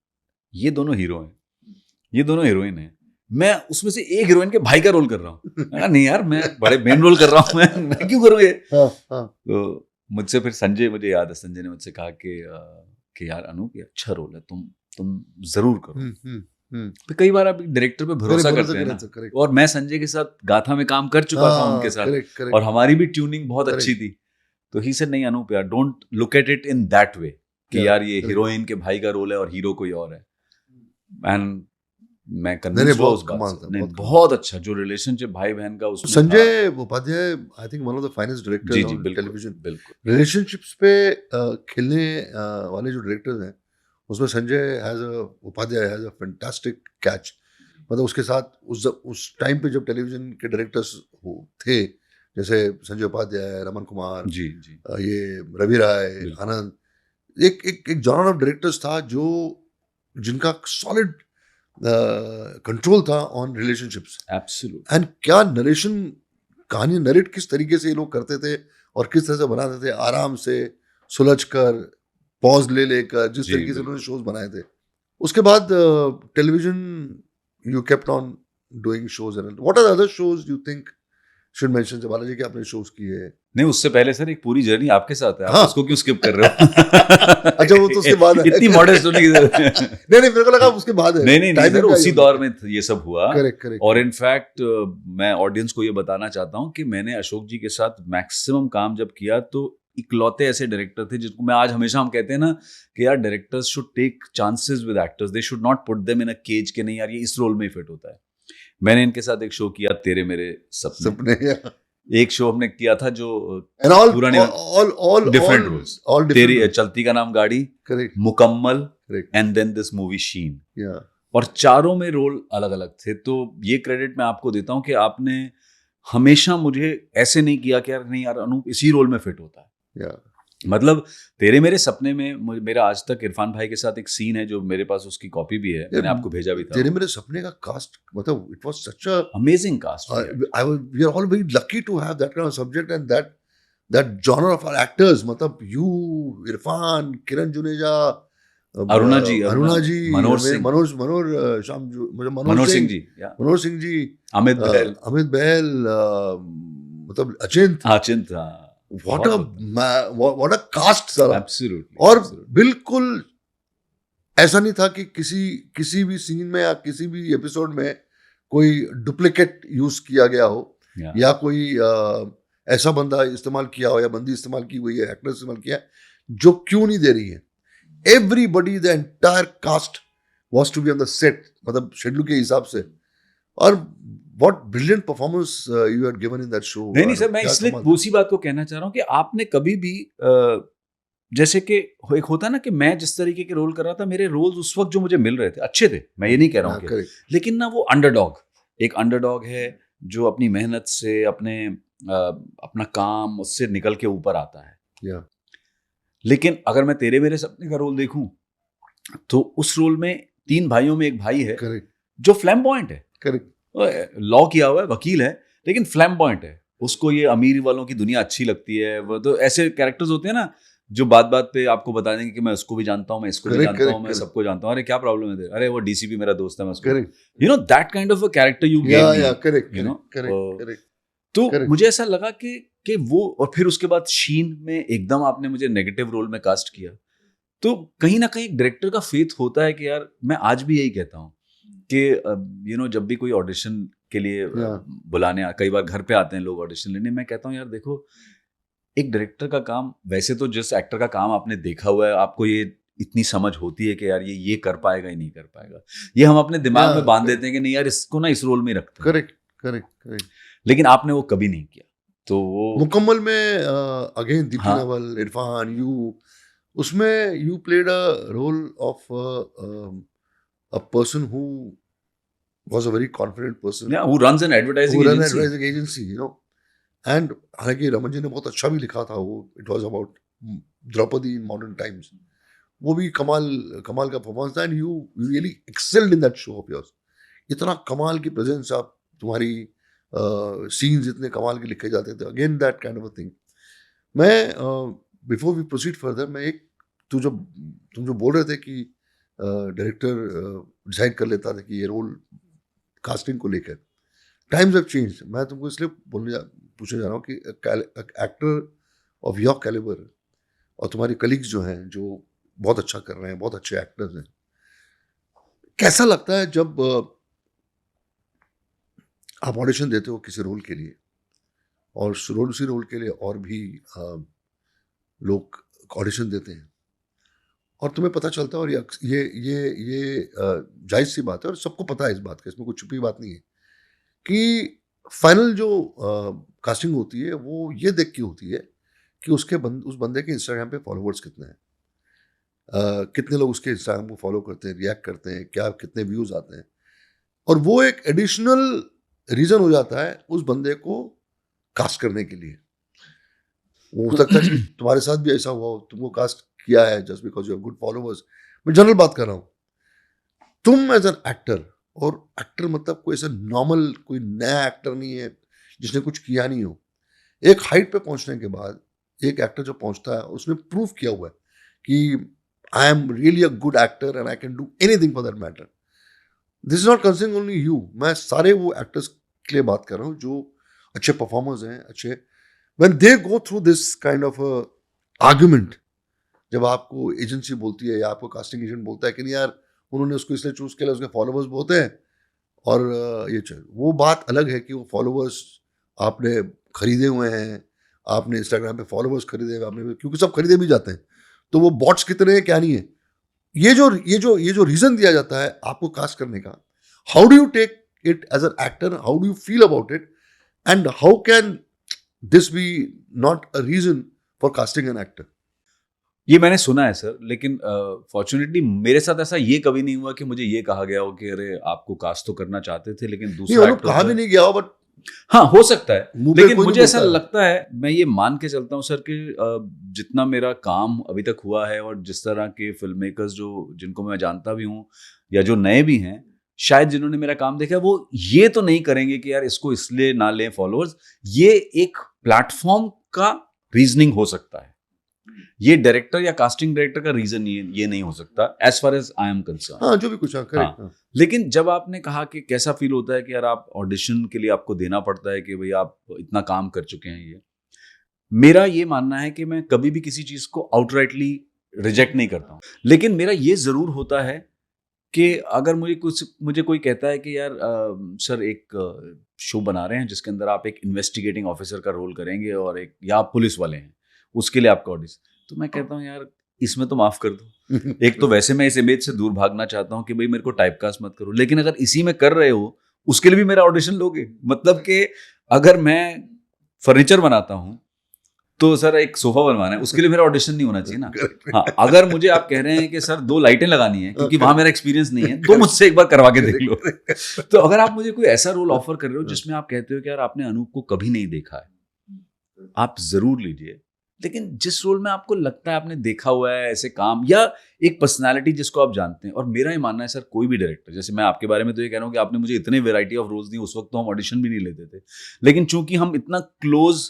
Speaker 2: ये दोनों हीरो हैं, ये दोनों हीरोइन हैं, मैं उसमें से एक हीरोइन के भाई का रोल कर रहा हूँ। नहीं यार मैं बड़े मेन रोल कर रहा हूँ, मैं क्यों करूँ ये? तो मुझसे फिर संजय, मुझे याद है संजय ने मुझसे कहा कि यार अनूप ये अच्छा रोल है, तुम जरूर करो। तो कई बार आप डायरेक्टर पे भरोसा करते हैं ना, और मैं संजय के साथ गाथा में काम कर चुका था उनके साथ, और हमारी भी ट्यूनिंग बहुत अच्छी थी। तो ही सेड नहीं अनूप यार don't look at it in that way कि यार ये हीरोइन के भाई का रोल है और हीरो कोई और है। एंड मैं कन्विंस हुआ उस बात से। बहुत अच्छा जो रिलेशनशिप भाई बहन का उसमें
Speaker 1: Sanjay Upadhyay I think one of the finest directors on television.
Speaker 2: बिल्कुल
Speaker 1: रिलेशनशिप्स पे खेलने वाले जो डायरेक्टर्स हैं उसमें Sanjay Upadhyay has a fantastic catch. मतलब उसके साथ उस टाइम पे जब टेलीविजन के डायरेक्टर्स थे, जैसे संजय उपाध्याय, रमन कुमार,
Speaker 2: जी
Speaker 1: ये रवि राय, आनंद, एक जॉनर ऑफ डायरेक्टर्स था जो जिनका सॉलिड कंट्रोल था ऑन रिलेशनशिप्स।
Speaker 2: एब्सोल्युटली।
Speaker 1: एंड क्या नरेशन, कहानी नरेट किस तरीके से ये लोग करते थे और किस तरह से बनाते थे, आराम से सुलझ कर, पॉज ले लेकर, जिस तरीके से उन्होंने शोज बनाए थे। उसके बाद television you kept on doing shows and what are other shows you think should mention? जब बालाजी के आपने शोज किए हैं।
Speaker 2: नहीं उससे पहले सर एक पूरी जर्नी आपके साथ है, आप
Speaker 1: हाँ।
Speaker 2: उसको क्यों स्किप कर रहे हो?
Speaker 1: अच्छा वो तो उसके बाद है।
Speaker 2: इतनी मॉडेस्ट होने की जरूरत
Speaker 1: नहीं मेरे को लगा उसके बाद है।
Speaker 2: नहीं सर उसी दौर में ये सब हुआ।
Speaker 1: करेक्ट।
Speaker 2: और इनफैक्ट मैं ऑडियंस को ये बताना चाहता हूँ कि मैंने अशोक जी के साथ मैक्सिमम काम जब किया तो इकलौते ऐसे डायरेक्टर थे जिनको मैं आज हमेशा हम कहते हैं ना कि यार directors should take chances with actors, they should not put them in a cage के नहीं यार ये इस रोल में ही फिट होता है। मैंने इनके साथ एक शो किया तेरे मेरे सपने। एक शो हमने किया था जो पुराने डिफरेंट रोल्स, तेरी चलती का नाम गाड़ी,
Speaker 1: करेक्ट,
Speaker 2: मुकम्मल,
Speaker 1: Correct.
Speaker 2: And then this movie scene,
Speaker 1: Yeah.
Speaker 2: और चारों में रोल अलग अलग थे। तो ये क्रेडिट मैं आपको देता हूँ कि आपने हमेशा मुझे ऐसे नहीं किया कि यार नहीं यार अनूप इसी रोल में फिट होता है।
Speaker 1: Yeah.
Speaker 2: मतलब तेरे मेरे सपने में मेरा आज तक इरफान भाई के साथ एक सीन है जो मेरे पास उसकी कॉपी भी है, मैंने आपको भेजा भी था।
Speaker 1: तेरे मेरे सपने का कास्ट, मतलब it was such a
Speaker 2: amazing cast.
Speaker 1: we are all very lucky to have that kind of subject and that genre of our actors. मतलब you, इरफान, किरण जुनेजा,
Speaker 2: अरुणा जी,
Speaker 1: मनोज
Speaker 2: सिंह,
Speaker 1: मनोज सिंह
Speaker 2: जी,
Speaker 1: मनोज सिंह जी,
Speaker 2: अमित बहल,
Speaker 1: अमित बहल, मतलब
Speaker 2: अचिंत,
Speaker 1: what a cast सारा।
Speaker 2: एब्सोल्युटली।
Speaker 1: और बिल्कुल ऐसा नहीं था कि किसी भी सीन में या किसी भी एपिसोड में कोई डुप्लीकेट यूज किया गया हो, या कोई ऐसा बंदा इस्तेमाल किया हो या बंदी इस्तेमाल की हुई है, एक्टर इस्तेमाल किया है जो क्यों नहीं दे रही है। Everybody, the entire cast was to be on the set, मतलब शेड्यूल के हिसाब से। और what brilliant performance you had given in that show.
Speaker 2: नहीं सर, मैं इसलिए उसी बात को कहना चाह रहा हूँ कि आपने कभी भी जैसे कि एक होता है ना कि मैं जिस तरीके के रोल कर रहा था, मेरे रोल्स उस वक्त जो मुझे मिल रहे थे अच्छे थे, मैं ये नहीं कह रहा हूँ कि, लेकिन ना वो एक अंडरडॉग है जो अपनी मेहनत से अपना काम उससे निकल के ऊपर आता है। लेकिन अगर मैं तेरे मेरे सपने का रोल देखूं तो उस रोल में 3 भाइयों में एक भाई है जो फ्लैम्बॉयंट है, लॉ किया हुआ है, वकील है, लेकिन फ्लैम्बॉयंट है। उसको ये अमीर वालों की दुनिया अच्छी लगती है। वो तो ऐसे कैरेक्टर्स होते हैं ना जो बात बात पे आपको बता देंगे कि मैं उसको भी जानता हूँ, मैं इसको भी जानता हूँ, मैं सबको जानता हूँ, अरे क्या प्रॉब्लम है, अरे वो डीसीपी मेरा दोस्त है, मैं उसको, you know that kind of a character you gave me, you know. तो मुझे ऐसा लगा कि वो, और फिर उसके बाद शीन में एकदम आपने मुझे नेगेटिव रोल में कास्ट किया। तो कहीं ना कहीं डायरेक्टर का फेथ होता है कि यार, मैं आज भी यही कहता हूँ कि यू नो, जब भी कोई ऑडिशन के लिए बुलाने, कई बार घर पे आते हैं लोग ऑडिशन लेने, मैं कहता हूँ यार देखो, एक डायरेक्टर का काम, वैसे तो जिस एक्टर का काम आपने देखा हुआ है, आपको ये इतनी समझ होती है कि यार ये कर पाएगा, ही नहीं कर पाएगा, ये हम अपने दिमाग में बांध देते हैं कि नहीं यार इसको ना इस रोल में रखते हैं।
Speaker 1: करेक्ट।
Speaker 2: लेकिन आपने वो कभी नहीं किया। तो वो
Speaker 1: मुकम्मल में अगेन दीपी नवल, इरफान, यू, उसमें you played a role of a person who was a very confident person,
Speaker 2: who runs an advertising
Speaker 1: agency, you know. And हालांकि रमन जी ने बहुत अच्छा भी लिखा था वो, it was about Draupadi in modern times, वो भी कमाल का परफॉर्मेंस था। And you really excelled in that show off yours. इतना कमाल की प्रेजेंस, आप तुम्हारी सीन्स इतने कमाल के लिखे जाते थे, again that kind of a thing. मैं बिफोर वी प्रोसीड फर्दर, मैं एक तुम जो बोल रहे थे कि डायरेक्टर डिसाइड कर लेता था कि ये रोल कास्टिंग को लेकर, टाइम्स हैव चेंज्ड। मैं तुमको इसलिए पूछने जा रहा हूँ कि एक्टर ऑफ योर कैलिबर और तुम्हारी कलीग्स जो हैं, जो बहुत अच्छा कर रहे हैं, बहुत अच्छे एक्टर्स हैं, कैसा लगता है जब आप ऑडिशन देते हो किसी रोल के लिए, और उसी रोल के लिए और भी लोग ऑडिशन देते हैं, और तुम्हें पता चलता है, और ये जायज़ सी बात है और सबको पता है इस बात का, इसमें कोई छुपी बात नहीं है, कि फाइनल जो कास्टिंग होती है वो ये देख के होती है कि उस बंदे के इंस्टाग्राम पे फॉलोवर्स कितने हैं, कितने लोग उसके इंस्टाग्राम को फॉलो करते हैं, रिएक्ट करते हैं, कितने व्यूज़ आते हैं, और वो एक एडिशनल रीज़न हो जाता है उस बंदे को कास्ट करने के लिए। हो सकता है कि तुम्हारे साथ भी ऐसा हुआ हो, तुमको कास्ट किया है just because you have good followers. मैं जनरल बात कर रहा हूँ। तुम एज एन एक्टर, और एक्टर मतलब कोई ऐसा नॉर्मल कोई नया एक्टर नहीं है जिसने कुछ किया नहीं हो, एक हाइट पे पहुंचने के बाद एक एक्टर जो पहुंचता है उसने प्रूव किया हुआ है कि I am really a good actor and I can do anything for that matter. This is not concerning only you, मैं सारे वो एक्टर्स के लिए बात कर रहा हूँ जो अच्छे परफॉर्मर्स हैं, अच्छे, when they go through this kind of argument, जब आपको एजेंसी बोलती है या आपको कास्टिंग एजेंट बोलता है कि नहीं यार उन्होंने उसको इसलिए चूज किया, उसके फॉलोवर्स बहुत हैं, और ये चल, वो बात अलग है कि वो फॉलोवर्स आपने खरीदे हुए हैं, आपने इंस्टाग्राम पे फॉलोवर्स खरीदे हुए आपने, क्योंकि सब खरीदे भी जाते हैं, तो वो बॉट्स कितने हैं क्या नहीं है, ये जो रीजन दिया जाता है आपको कास्ट करने का, how do you take it as an actor, how do you feel about it, and how can this be not a reason for casting an actor?
Speaker 2: ये मैंने सुना है सर, लेकिन फॉर्चुनेटली मेरे साथ ऐसा ये कभी नहीं हुआ कि मुझे ये कहा गया हो कि अरे आपको कास्ट तो करना चाहते थे लेकिन
Speaker 1: नहीं,
Speaker 2: दूसरा
Speaker 1: वो लोग
Speaker 2: actor
Speaker 1: कहा
Speaker 2: जो
Speaker 1: भी
Speaker 2: है-
Speaker 1: नहीं गया हो, बट
Speaker 2: हाँ हो सकता है,
Speaker 1: मुंह पे
Speaker 2: लेकिन
Speaker 1: कोई
Speaker 2: मुझे
Speaker 1: नहीं
Speaker 2: ऐसा
Speaker 1: बोलता है।
Speaker 2: लगता है, मैं ये मान के चलता हूँ सर कि जितना मेरा काम अभी तक हुआ है और जिस तरह के फिल्म मेकर्स जो जिनको मैं जानता भी हूँ या जो नए भी हैं, शायद जिन्होंने मेरा काम देखा है, वो ये तो नहीं करेंगे कि यार इसको इसलिए ना लें फॉलोअर्स। ये एक प्लेटफॉर्म का रीजनिंग हो सकता है, ये डायरेक्टर या कास्टिंग डायरेक्टर का रीजन ये नहीं हो सकता as far as I am concern.
Speaker 1: हाँ, जो भी कुछ, हाँ, करेक्ट, हाँ।
Speaker 2: लेकिन जब आपने कहा कि कैसा फील होता है कि यार आप ऑडिशन के लिए आपको देना पड़ता है कि भाई आप इतना काम कर चुके हैं, ये मेरा ये मानना है कि मैं कभी भी किसी चीज को आउटराइटली रिजेक्ट नहीं करता हूँ, लेकिन मेरा ये जरूर होता है कि अगर मुझे कोई कहता है कि यार सर एक शो बना रहे हैं जिसके अंदर आप एक इन्वेस्टिगेटिंग ऑफिसर का रोल करेंगे और एक या आप पुलिस वाले हैं, उसके लिए आपका ऑडिशन, तो मैं कहता हूँ यार इसमें तो माफ कर दो। एक तो वैसे मैं इस इमेज से दूर भागना चाहता हूँ कि भाई मेरे को टाइपकास्ट मत करो, लेकिन अगर इसी में कर रहे हो उसके लिए भी मेरा ऑडिशन लोगे? मतलब कि अगर मैं फर्नीचर बनाता हूँ तो सर एक सोफा बनवाना है, उसके लिए मेरा ऑडिशन नहीं होना चाहिए ना। हाँ, अगर मुझे आप कह रहे हैं कि सर 2 लाइटें लगानी है क्योंकि वहां मेरा एक्सपीरियंस नहीं है, तो मुझसे एक बार करवा के देख लो। तो अगर आप मुझे कोई ऐसा रोल ऑफर कर रहे हो जिसमें आप कहते हो कि यार आपने अनूप को कभी नहीं देखा है, आप जरूर लीजिए, लेकिन जिस रोल में आपको लगता है आपने देखा हुआ है ऐसे काम या एक पर्सनालिटी जिसको आप जानते हैं। और मेरा ये मानना है सर, कोई भी डायरेक्टर, जैसे मैं आपके बारे में तो ये कह रहा हूँ कि आपने मुझे इतने वैरायटी ऑफ रोल्स दी, उस वक्त तो हम ऑडिशन भी नहीं लेते थे, लेकिन चूंकि हम इतना क्लोज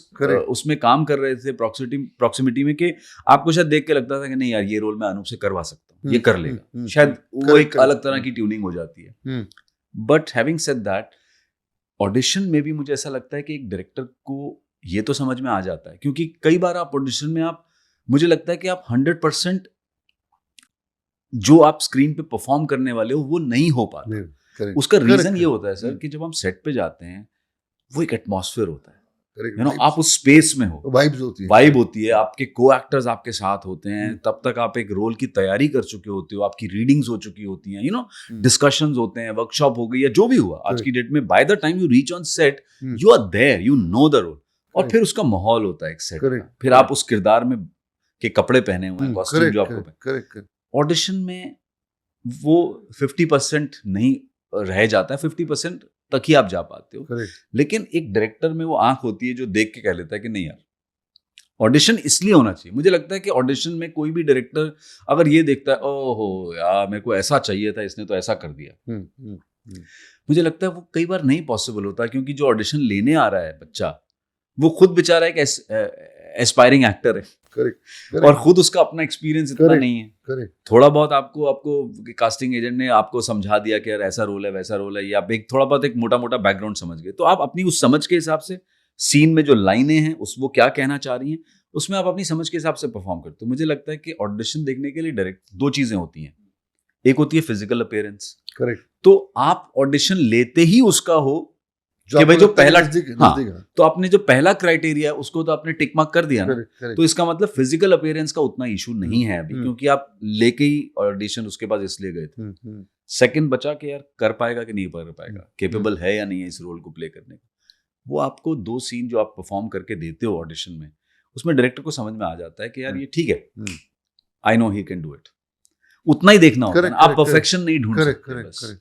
Speaker 2: उसमें काम कर रहे थे प्रॉक्सिमिटी में कि आपको शायद देख के लगता था कि नहीं यार ये रोल मैं अनूप से करवा सकता हूँ, ये कर लेगा, शायद वो एक अलग तरह की ट्यूनिंग हो जाती है। But having said that, audition में भी मुझे ऐसा लगता है कि एक डायरेक्टर को ये तो समझ में आ जाता है, क्योंकि कई बार आप ऑडिशन में मुझे लगता है कि आप 100% जो आप स्क्रीन पे परफॉर्म करने वाले हो वो नहीं हो पाता। उसका रीजन ये होता है सर कि जब हम सेट पे जाते हैं वो एक एटमॉस्फेयर होता है, आप उस स्पेस में हो, वाइब होती है, आपके को एक्टर्स आपके साथ होते हैं, तब तक आप एक रोल की तैयारी कर चुके होते हो, आपकी रीडिंग्स हो चुकी होती हैं, डिस्कशंस होते हैं, वर्कशॉप हो गई या जो भी हुआ आज की डेट में, by the time you reach on set you are there, you know the role. और फिर उसका माहौल होता है एक सेट का, फिर आप उस किरदार में के कपड़े पहने हुए हैं, कॉस्ट्यूम जो आपको, ऑडिशन में वो 50% नहीं रह जाता है, 50% तक ही आप जा पाते हो। लेकिन एक डायरेक्टर में वो आंख होती है जो देख के कह लेता है कि नहीं यार ऑडिशन इसलिए होना चाहिए। मुझे लगता है कि ऑडिशन में कोई भी डायरेक्टर अगर ये देखता है ओहो यार मेरे को ऐसा चाहिए था, इसने तो ऐसा कर दिया, मुझे लगता है वो कई बार नहीं पॉसिबल होता, क्योंकि जो ऑडिशन लेने आ रहा है बच्चा वो खुद बेचारा एक एस्पायरिंग एक्टर है और खुद उसका अपना एक्सपीरियंस इतना नहीं है। थोड़ा बहुत आपको कास्टिंग एजेंट ने आपको समझा दिया कि यार ऐसा रोल है वैसा रोल है, या आप एक थोड़ा बहुत एक मोटा मोटा बैकग्राउंड समझ गए, तो आप अपनी उस समझ के हिसाब से सीन में जो लाइनें हैं वो क्या कहना चाह रही हैं उसमें आप अपनी समझ के हिसाब से परफॉर्म करते हो। मुझे लगता है कि ऑडिशन देखने के लिए डायरेक्ट 2 चीजें होती हैं, एक होती है फिजिकल अपीयरेंस, तो आप ऑडिशन लेते ही उसका हो कि भाई जो पहला तो आपने जो पहला क्राइटेरिया उसको तो आपने टिक मार्क कर दिया ना, तो इसका मतलब फिजिकल अपीयरेंस का उतना इशू नहीं है अभी, क्योंकि आप लेके ही ऑडिशन उसके पास इसलिए गए थे। सेकंड बचा कि यार कर पाएगा कि नहीं कर पाएगा, केपेबल है या नहीं है इस रोल को प्ले करने का। वो आपको 2 सीन जो आप परफॉर्म करके देते हो ऑडिशन में, उसमें डायरेक्टर को समझ में आ जाता है कि यार ये ठीक है, I know he can do it, उतना ही देखना होता है, आप परफेक्शन नहीं ढूंढ सकते बस।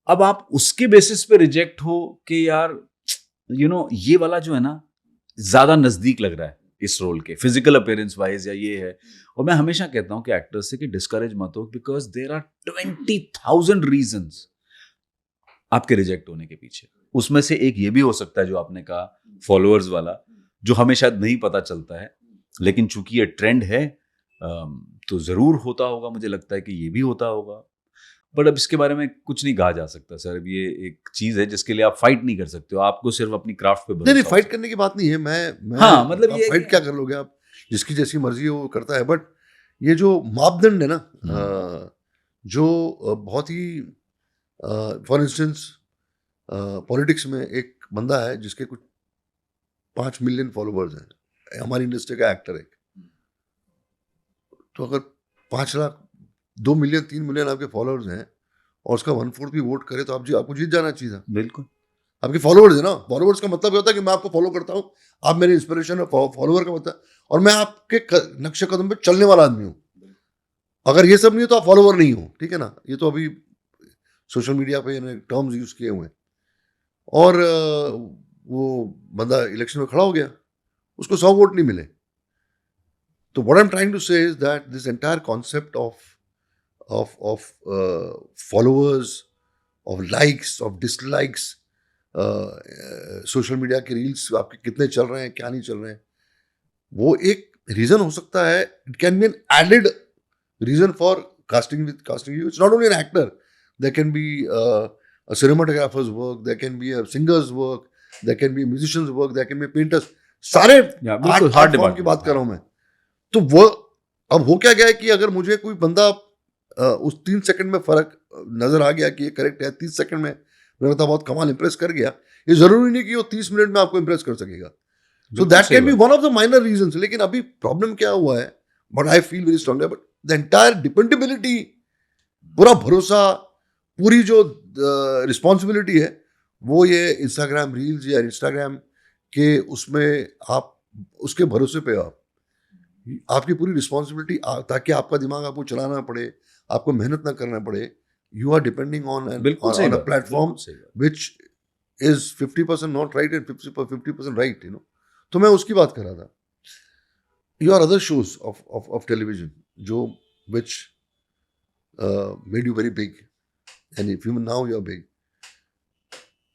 Speaker 2: अब आप उसके बेसिस पे रिजेक्ट हो कि यार ये वाला जो है ना ज्यादा नजदीक लग रहा है इस रोल के फिजिकल अपीयरेंस वाइज या ये है, और मैं हमेशा कहता हूं कि एक्टर्स से कि डिस्करेज मत हो, बिकॉज देयर आर 20,000 रीजंस आपके रिजेक्ट होने के पीछे। उसमें से एक ये भी हो सकता है जो आपने कहा फॉलोअर्स वाला, जो हमें शायद नहीं पता चलता है, लेकिन चूंकि ये ट्रेंड है तो जरूर होता होगा, मुझे लगता है कि ये भी होता होगा। बट अब इसके बारे में कुछ नहीं कहा जा सकता सर, अब ये एक चीज है जिसके लिए आप फाइट नहीं कर सकते हो, आपको सिर्फ अपनी क्राफ्ट पे
Speaker 1: नहीं फाइट करने की बात नहीं है, मैं
Speaker 2: हाँ मतलब ये
Speaker 1: फाइट क्या कर लोगे आप, जिसकी जैसी मर्जी हो वो करता है। बट ये जो मापदंड है ना, जो बहुत ही फॉर इंस्टेंस पॉलिटिक्स में एक बंदा है जिसके कुछ 5 मिलियन फॉलोवर्स हैं, हमारी इंडस्ट्री का एक्टर है, तो अगर 5 लाख 2 मिलियन 3 मिलियन आपके फॉलोअर्स हैं और उसका 1/4 भी वोट करे तो आपको जीत जाना चाहिए था।
Speaker 2: बिल्कुल
Speaker 1: आपके फॉलोअर्स है ना, फॉलोअर्स का मतलब ये होता है कि मैं आपको फॉलो करता हूँ, आप मेरे इंस्पिरेशन है, फॉलोअर का मतलब, और मैं आपके नक्शे कदम पे चलने वाला आदमी हूँ। अगर ये सब नहीं हो तो आप फॉलोअर नहीं हो, ठीक है ना। ये तो अभी सोशल मीडिया पे टर्म्स यूज किए हुए हैं। और वो बंदा इलेक्शन में खड़ा हो गया, उसको 100 वोट नहीं मिले। तो what I am trying to say is that this entire concept of followers, of likes, of dislikes, social media के रील्स आपके कितने चल रहे हैं, क्या नहीं चल रहे हैं, वो एक रीजन हो सकता है. It can be an added reason for casting you. It's not only an actor. There can be a cinematographer's work, there can be a singer's work, there can be a musician's work, there can be painters. सारे art form की बात कर रहा हूं मैं. तो वो अब हो क्या गया है कि अगर मुझे कोई बंदा उस 3 सेकंड में फर्क नजर आ गया कि ये करेक्ट है, 30 सेकंड में मेरा तो बहुत कमाल इंप्रेस कर गया, ये जरूरी नहीं कि वो 30 मिनट में आपको इंप्रेस कर सकेगा. So that can be one of the minor reasons. लेकिन अभी प्रॉब्लम क्या हुआ है, but I feel very strongly, but the entire dependability, पूरा भरोसा, पूरी जो रिस्पॉन्सिबिलिटी है, वो ये इंस्टाग्राम रील्स या इंस्टाग्राम के उसमें आप उसके भरोसे पे आपकी पूरी रिस्पॉन्सिबिलिटी, ताकि आपका दिमाग आपको चलाना पड़े, आपको मेहनत ना करना पड़े. You are depending on a platform which is 50% not right and 50% right, you know. तो मैं उसकी बात कर रहा था. You are other shows of television जो which made you very big, and if you now you are big,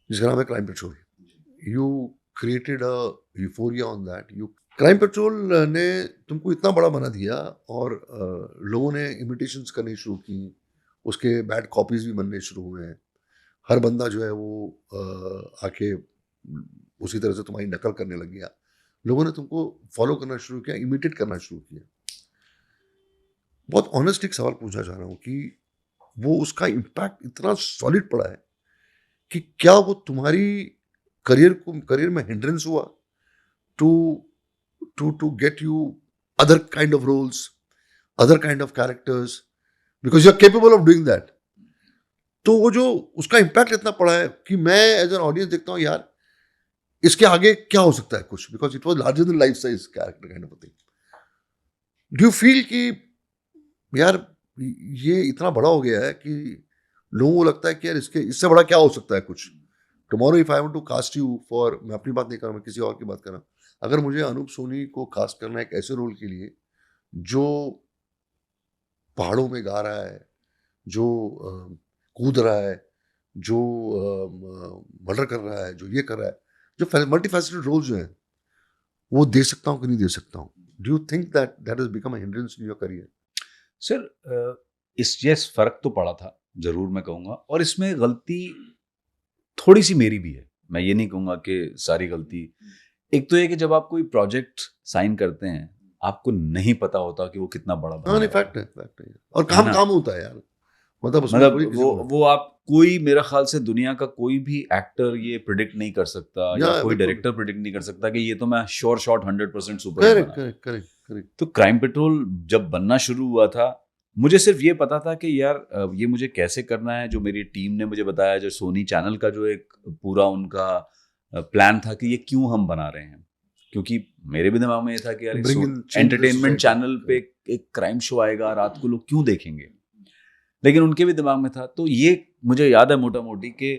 Speaker 1: जिसका नाम है Crime Patrol. You created a euphoria on that. Crime Patrol ने तुमको इतना बड़ा बना दिया, और लोगों ने इमिटेशंस करनी शुरू की, उसके बैड कॉपीज भी बनने शुरू हुए हैं. हर बंदा जो है वो आके उसी तरह से तुम्हारी नकल करने लग गया. लोगों ने तुमको फॉलो करना शुरू किया, इमिटेट करना शुरू किया. बहुत ऑनेस्ट एक सवाल पूछना चाह रहा हूँ कि वो उसका इम्पैक्ट इतना सॉलिड पड़ा है कि क्या वो तुम्हारी करियर में हिंड्रेंस हुआ to get you other kind of roles, other kind of characters, because you are capable of doing that. तो वो जो उसका इम्पैक्ट इतना पड़ा है कि मैं एज एन ऑडियंस देखता हूँ, यार इसके आगे क्या हो सकता है कुछ, because it was larger than life size character kind of thing. Do you feel कि यार ये इतना बड़ा हो गया है कि लोगों को लगता है कि यार इससे बड़ा क्या हो सकता है कुछ. Tomorrow if I want to cast you for, मैं अपनी बात नहीं कर रहा, मैं किसी और की बात कर रहा हूँ, अगर मुझे अनूप सोनी को कास्ट करना है एक ऐसे रोल के लिए जो पहाड़ों में गा रहा है, जो कूद रहा है, जो मर्डर कर रहा है, जो ये कर रहा है, जो मल्टीफैसेटेड रोल जो है, वो दे सकता हूँ कि नहीं दे सकता हूँ. Do you think that has become a hindrance in your career?
Speaker 2: Sir yes, फर्क तो पड़ा था जरूर, मैं कहूँगा. और इसमें गलती थोड़ी सी मेरी भी है, मैं ये नहीं कहूँगा कि सारी गलती. एक तो ये कि जब आप कोई प्रोजेक्ट साइन करते हैं, आपको नहीं पता होता कि वो कितना बड़ा बना है.
Speaker 1: फैक्ट है. और काम होता है यार,
Speaker 2: मतलब वो आप कोई, मेरा ख्याल से दुनिया का कोई भी एक्टर ये प्रिडिक्ट नहीं कर सकता, या कोई डायरेक्टर प्रिडिक्ट नहीं कर सकता कि ये तो मैं श्योर शॉट 100% सुपर.
Speaker 1: करेक्ट.
Speaker 2: तो क्राइम पेट्रोल जब बनना शुरू हुआ था, मुझे सिर्फ ये पता था कि यार ये मुझे कैसे करना है. जो मेरी टीम ने मुझे बताया, जो सोनी चैनल का जो एक पूरा उनका प्लान था कि ये क्यों हम बना रहे हैं, क्योंकि मेरे भी दिमाग में ये था कि यार एंटरटेनमेंट चैनल पे एक क्राइम शो आएगा, रात को लोग क्यों देखेंगे. लेकिन उनके भी दिमाग में था. तो ये मुझे याद है मोटा मोटी कि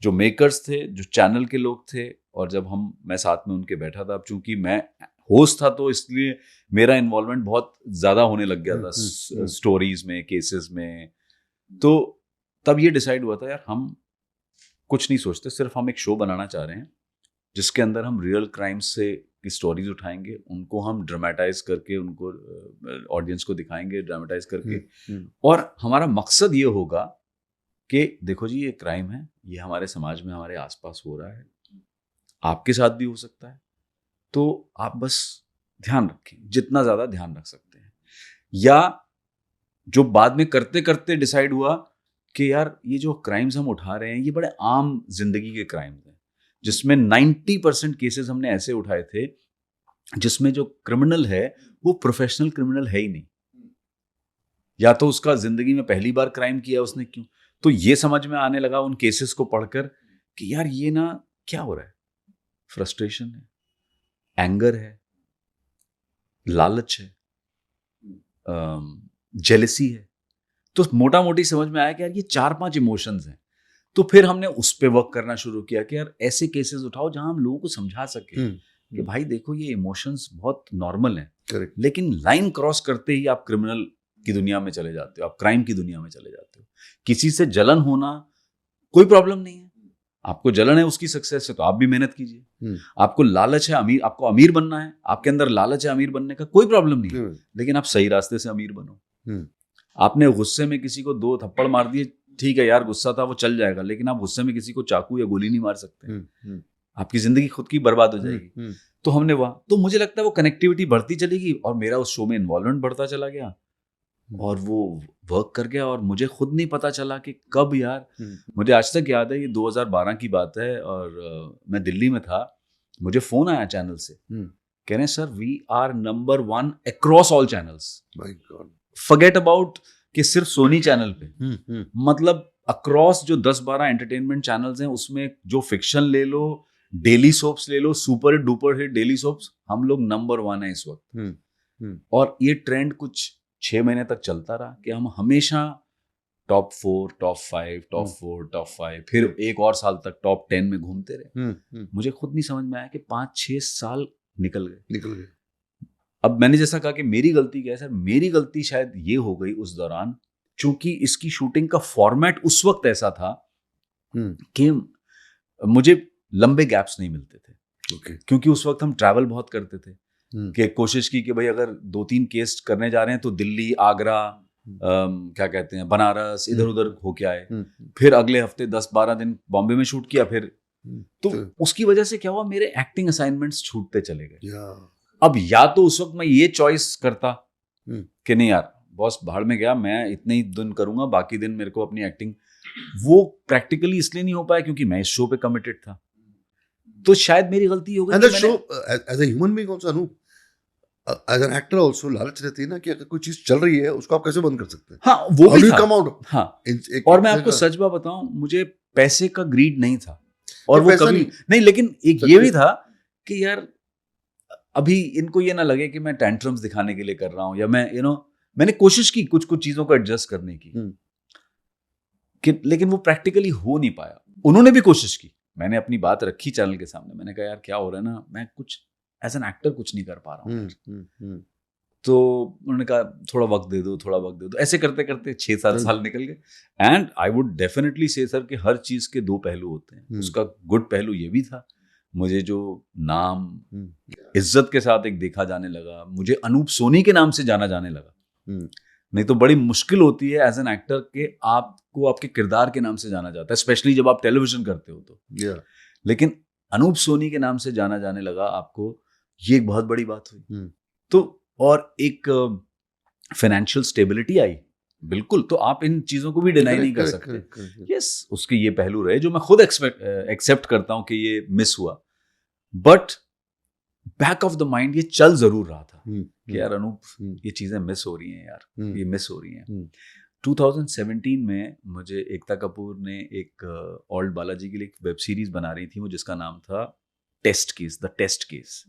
Speaker 2: जो मेकर्स थे, जो चैनल के लोग थे, और जब मैं साथ में उनके बैठा था, अब चूंकि मैं होस्ट था तो इसलिए मेरा इन्वॉल्वमेंट बहुत ज़्यादा होने लग गया था स्टोरीज में, केसेस में. तो तब ये डिसाइड हुआ था यार हम कुछ नहीं सोचते, सिर्फ हम एक शो बनाना चाह रहे हैं जिसके अंदर हम रियल क्राइम से की स्टोरीज उठाएंगे, उनको हम ड्रामेटाइज करके उनको ऑडियंस को दिखाएंगे, ड्रामेटाइज करके. और हमारा मकसद ये होगा कि देखो जी, ये क्राइम है, ये हमारे समाज में, हमारे आसपास हो रहा है, आपके साथ भी हो सकता है. तो आप बस ध्यान रखें, जितना ज़्यादा ध्यान रख सकते हैं. या जो बाद में करते करते डिसाइड हुआ कि यार ये जो क्राइम्स हम उठा रहे हैं, ये बड़े आम जिंदगी के क्राइम्स हैं, जिसमें 90% केसेस हमने ऐसे उठाए थे जिसमें जो क्रिमिनल है वो प्रोफेशनल क्रिमिनल है ही नहीं, या तो उसका जिंदगी में पहली बार क्राइम किया उसने, क्यों. तो ये समझ में आने लगा उन केसेस को पढ़कर कि यार ये ना क्या हो रहा है? फ्रस्ट्रेशन है, एंगर है, लालच है, जेलसी है। तो मोटा मोटी समझ में आया कि यार ये 4-5 इमोशंस हैं। तो फिर हमने उस पे वर्क करना शुरू किया कि यार ऐसे केसेस उठाओ जहां हम लोगों को समझा सके कि भाई देखो ये इमोशंस बहुत नॉर्मल हैं,
Speaker 1: करेक्ट,
Speaker 2: लेकिन लाइन क्रॉस करते ही आप क्रिमिनल की दुनिया में चले जाते हो, आप क्राइम की दुनिया में चले जाते हो। किसी से जलन होना कोई प्रॉब्लम नहीं है, आपको जलन है उसकी सक्सेस से तो आप भी मेहनत कीजिए। आपको लालच है अमीर, आपको अमीर बनना है, आपके अंदर लालच है अमीर बनने का, कोई प्रॉब्लम नहीं है, लेकिन आप सही रास्ते से अमीर बनो। आपने गुस्से में किसी को 2 थप्पड़ मार दिए, ठीक है यार गुस्सा था वो चल जाएगा, लेकिन आप गुस्से में किसी को चाकू या गोली नहीं मार सकते। आपकी जिंदगी खुद की बर्बाद हो जाएगी। तो हमने वहां, तो मुझे लगता है वो कनेक्टिविटी बढ़ती चलेगी और मेरा उस शो में इन्वॉल्वमेंट बढ़ता चला गया और वो वर्क कर गया। और मुझे खुद नहीं पता चला कि कब यार, मुझे आज तक याद है, ये 2012 की बात है और मैं दिल्ली में था, मुझे फोन आया चैनल से, कह रहे हैं sir we are number 1 across all channels.
Speaker 1: My god,
Speaker 2: forget about कि सिर्फ सोनी चैनल पे, मतलब अक्रॉस जो 10-12 एंटरटेनमेंट चैनल्स हैं उसमें जो फिक्शन ले लो, डेली सोप्स ले लो, super duper hit daily soaps, हम लोग नंबर 1 है इस वक्त। और ये ट्रेंड कुछ 6 महीने तक चलता रहा कि हम हमेशा टॉप 4, टॉप 5, टॉप 4, टॉप 5, फिर एक और साल तक टॉप 10 में घूमते रहे। मुझे खुद नहीं समझ में आया कि 5-6 साल निकल गए। अब मैंने जैसा कहा कि मेरी गलती क्या है सर, मेरी गलती शायद ये हो गई उस दौरान, चूंकि इसकी शूटिंग का फॉर्मेट उस वक्त ऐसा था कि मुझे लंबे गैप्स नहीं मिलते थे। क्योंकि उस वक्त हम ट्रैवल बहुत करते थे कि कोशिश की कि भाई अगर 2-3 केस करने जा रहे हैं तो दिल्ली, आगरा, क्या कहते हैं, बनारस, इधर उधर होके आए, फिर अगले हफ्ते 10-12 दिन बॉम्बे में शूट किया, फिर तो उसकी वजह से क्या हुआ, मेरे एक्टिंग असाइनमेंट्स छूटते चले गए। अब या तो उस वक्त मैं ये चॉइस करता कि नहीं यार बॉस भाड़ में गया, मैं इतने ही दिन करूंगा, बाकी दिन मेरे को अपनी एक्टिंग, वो प्रैक्टिकली इसलिए नहीं हो पाया क्योंकि मैं इस शो पे कमिटेड था। तो शायद मेरी गलती हो गई।
Speaker 1: And the show as a human being also, Anup, as an actor also लालच रहती है ना कि अगर कोई चीज चल रही है उसको आप कैसे बंद कर सकते हैं।
Speaker 2: हाँ वो भी था।
Speaker 1: Come out.
Speaker 2: हाँ, और मैं आपको सच बात बताऊं, मुझे पैसे का ग्रीड नहीं था और वो कभी नहीं, लेकिन एक ये भी था कि यार अभी इनको ये ना लगे कि मैं टेंट्रम्स दिखाने के लिए कर रहा हूं, या मैं मैंने कोशिश की कुछ चीजों को एडजस्ट करने की कि, लेकिन वो प्रैक्टिकली हो नहीं पाया। उन्होंने भी कोशिश की, मैंने अपनी बात रखी चैनल के सामने, मैंने कहा यार क्या हो रहा है ना, मैं कुछ एज एन एक्टर कुछ नहीं कर पा रहा हूँ। तो उन्होंने कहा थोड़ा वक्त दे दो, थोड़ा वक्त दे दो। ऐसे करते करते 6-7 साल निकल गए। एंड आई वुड डेफिनेटली से सर कि हर चीज के 2 पहलू होते हैं। उसका गुड पहलू ये भी था, मुझे जो नाम इज्जत के साथ एक देखा जाने लगा, मुझे अनूप सोनी के नाम से जाना जाने लगा। नहीं तो बड़ी मुश्किल होती है एज एन एक्टर के आपको आपके किरदार के नाम से जाना जाता है, स्पेशली जब आप टेलीविजन करते हो तो। लेकिन अनूप सोनी के नाम से जाना जाने लगा आपको, ये एक बहुत बड़ी बात हुई। तो और एक फाइनेंशियल स्टेबिलिटी आई, बिल्कुल, तो आप इन चीजों को भी डिनाई नहीं कर सकते। यस, उसके ये पहलू रहे जो मैं खुद एक्सेप्ट करता हूं कि ये मिस हुआ, but back of the mind ये चल जरूर रहा था कि यार अनूप ये चीजें मिस हो रही हैं यार, ये मिस हो रही हैं। 2017 में मुझे एकता कपूर ने एक ओल्ड बालाजी के लिए एक वेब सीरीज बना रही थी वो, जिसका नाम था test case, the test case,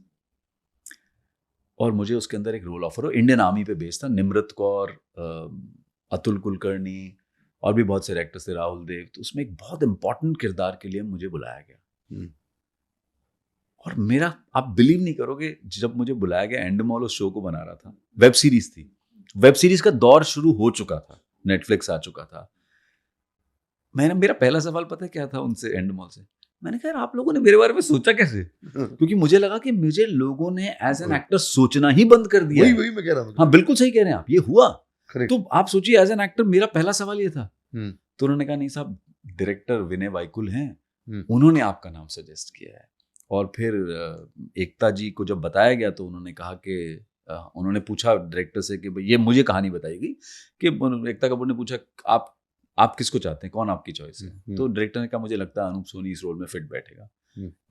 Speaker 2: और मुझे उसके अंदर एक रोल ऑफर हो, इंडियन आर्मी पे बेस्ड था। निमृत कौर, अतुल कुलकर्णी और भी बहुत से एक्टर्स थे, राहुल देव, तो उसमें एक बहुत इंपॉर्टेंट किरदार के लिए मुझे बुलाया गया। और मेरा, आप बिलीव नहीं करोगे, जब मुझे बुलाया गया, एंडमॉल उस शो को बना रहा था, वेब सीरीज थी, वेब सीरीज का दौर शुरू हो चुका था, नेटफ्लिक्स आ चुका था। मेरा पहला सवाल पता है क्या था उनसे, एंडमॉल से, मैंने कहा आप लोगों ने मेरे बारे में सोचा कैसे? क्योंकि मुझे लगा कि मुझे लोगों ने एज एन एक्टर सोचना ही बंद कर दिया।
Speaker 1: वही मैं कह रहा हूँ।
Speaker 2: हाँ बिल्कुल सही कह रहे हैं आप, ये हुआ। तो आप सोचिए एज एन एक्टर मेरा पहला सवाल ये था। तो उन्होंने कहा नहीं साहब, डायरेक्टर विनय वाइकुल हैं, उन्होंने आपका नाम सजेस्ट किया है। और फिर एकता जी को जब बताया गया तो उन्होंने कहा कि उन्होंने पूछा डायरेक्टर से कि भाई ये मुझे कहानी बताएगी, कि एकता कपूर ने पूछा आप किसको चाहते हैं, कौन आपकी चॉइस है? तो डायरेक्टर ने कहा मुझे लगता है अनूप सोनी इस रोल में फिट बैठेगा।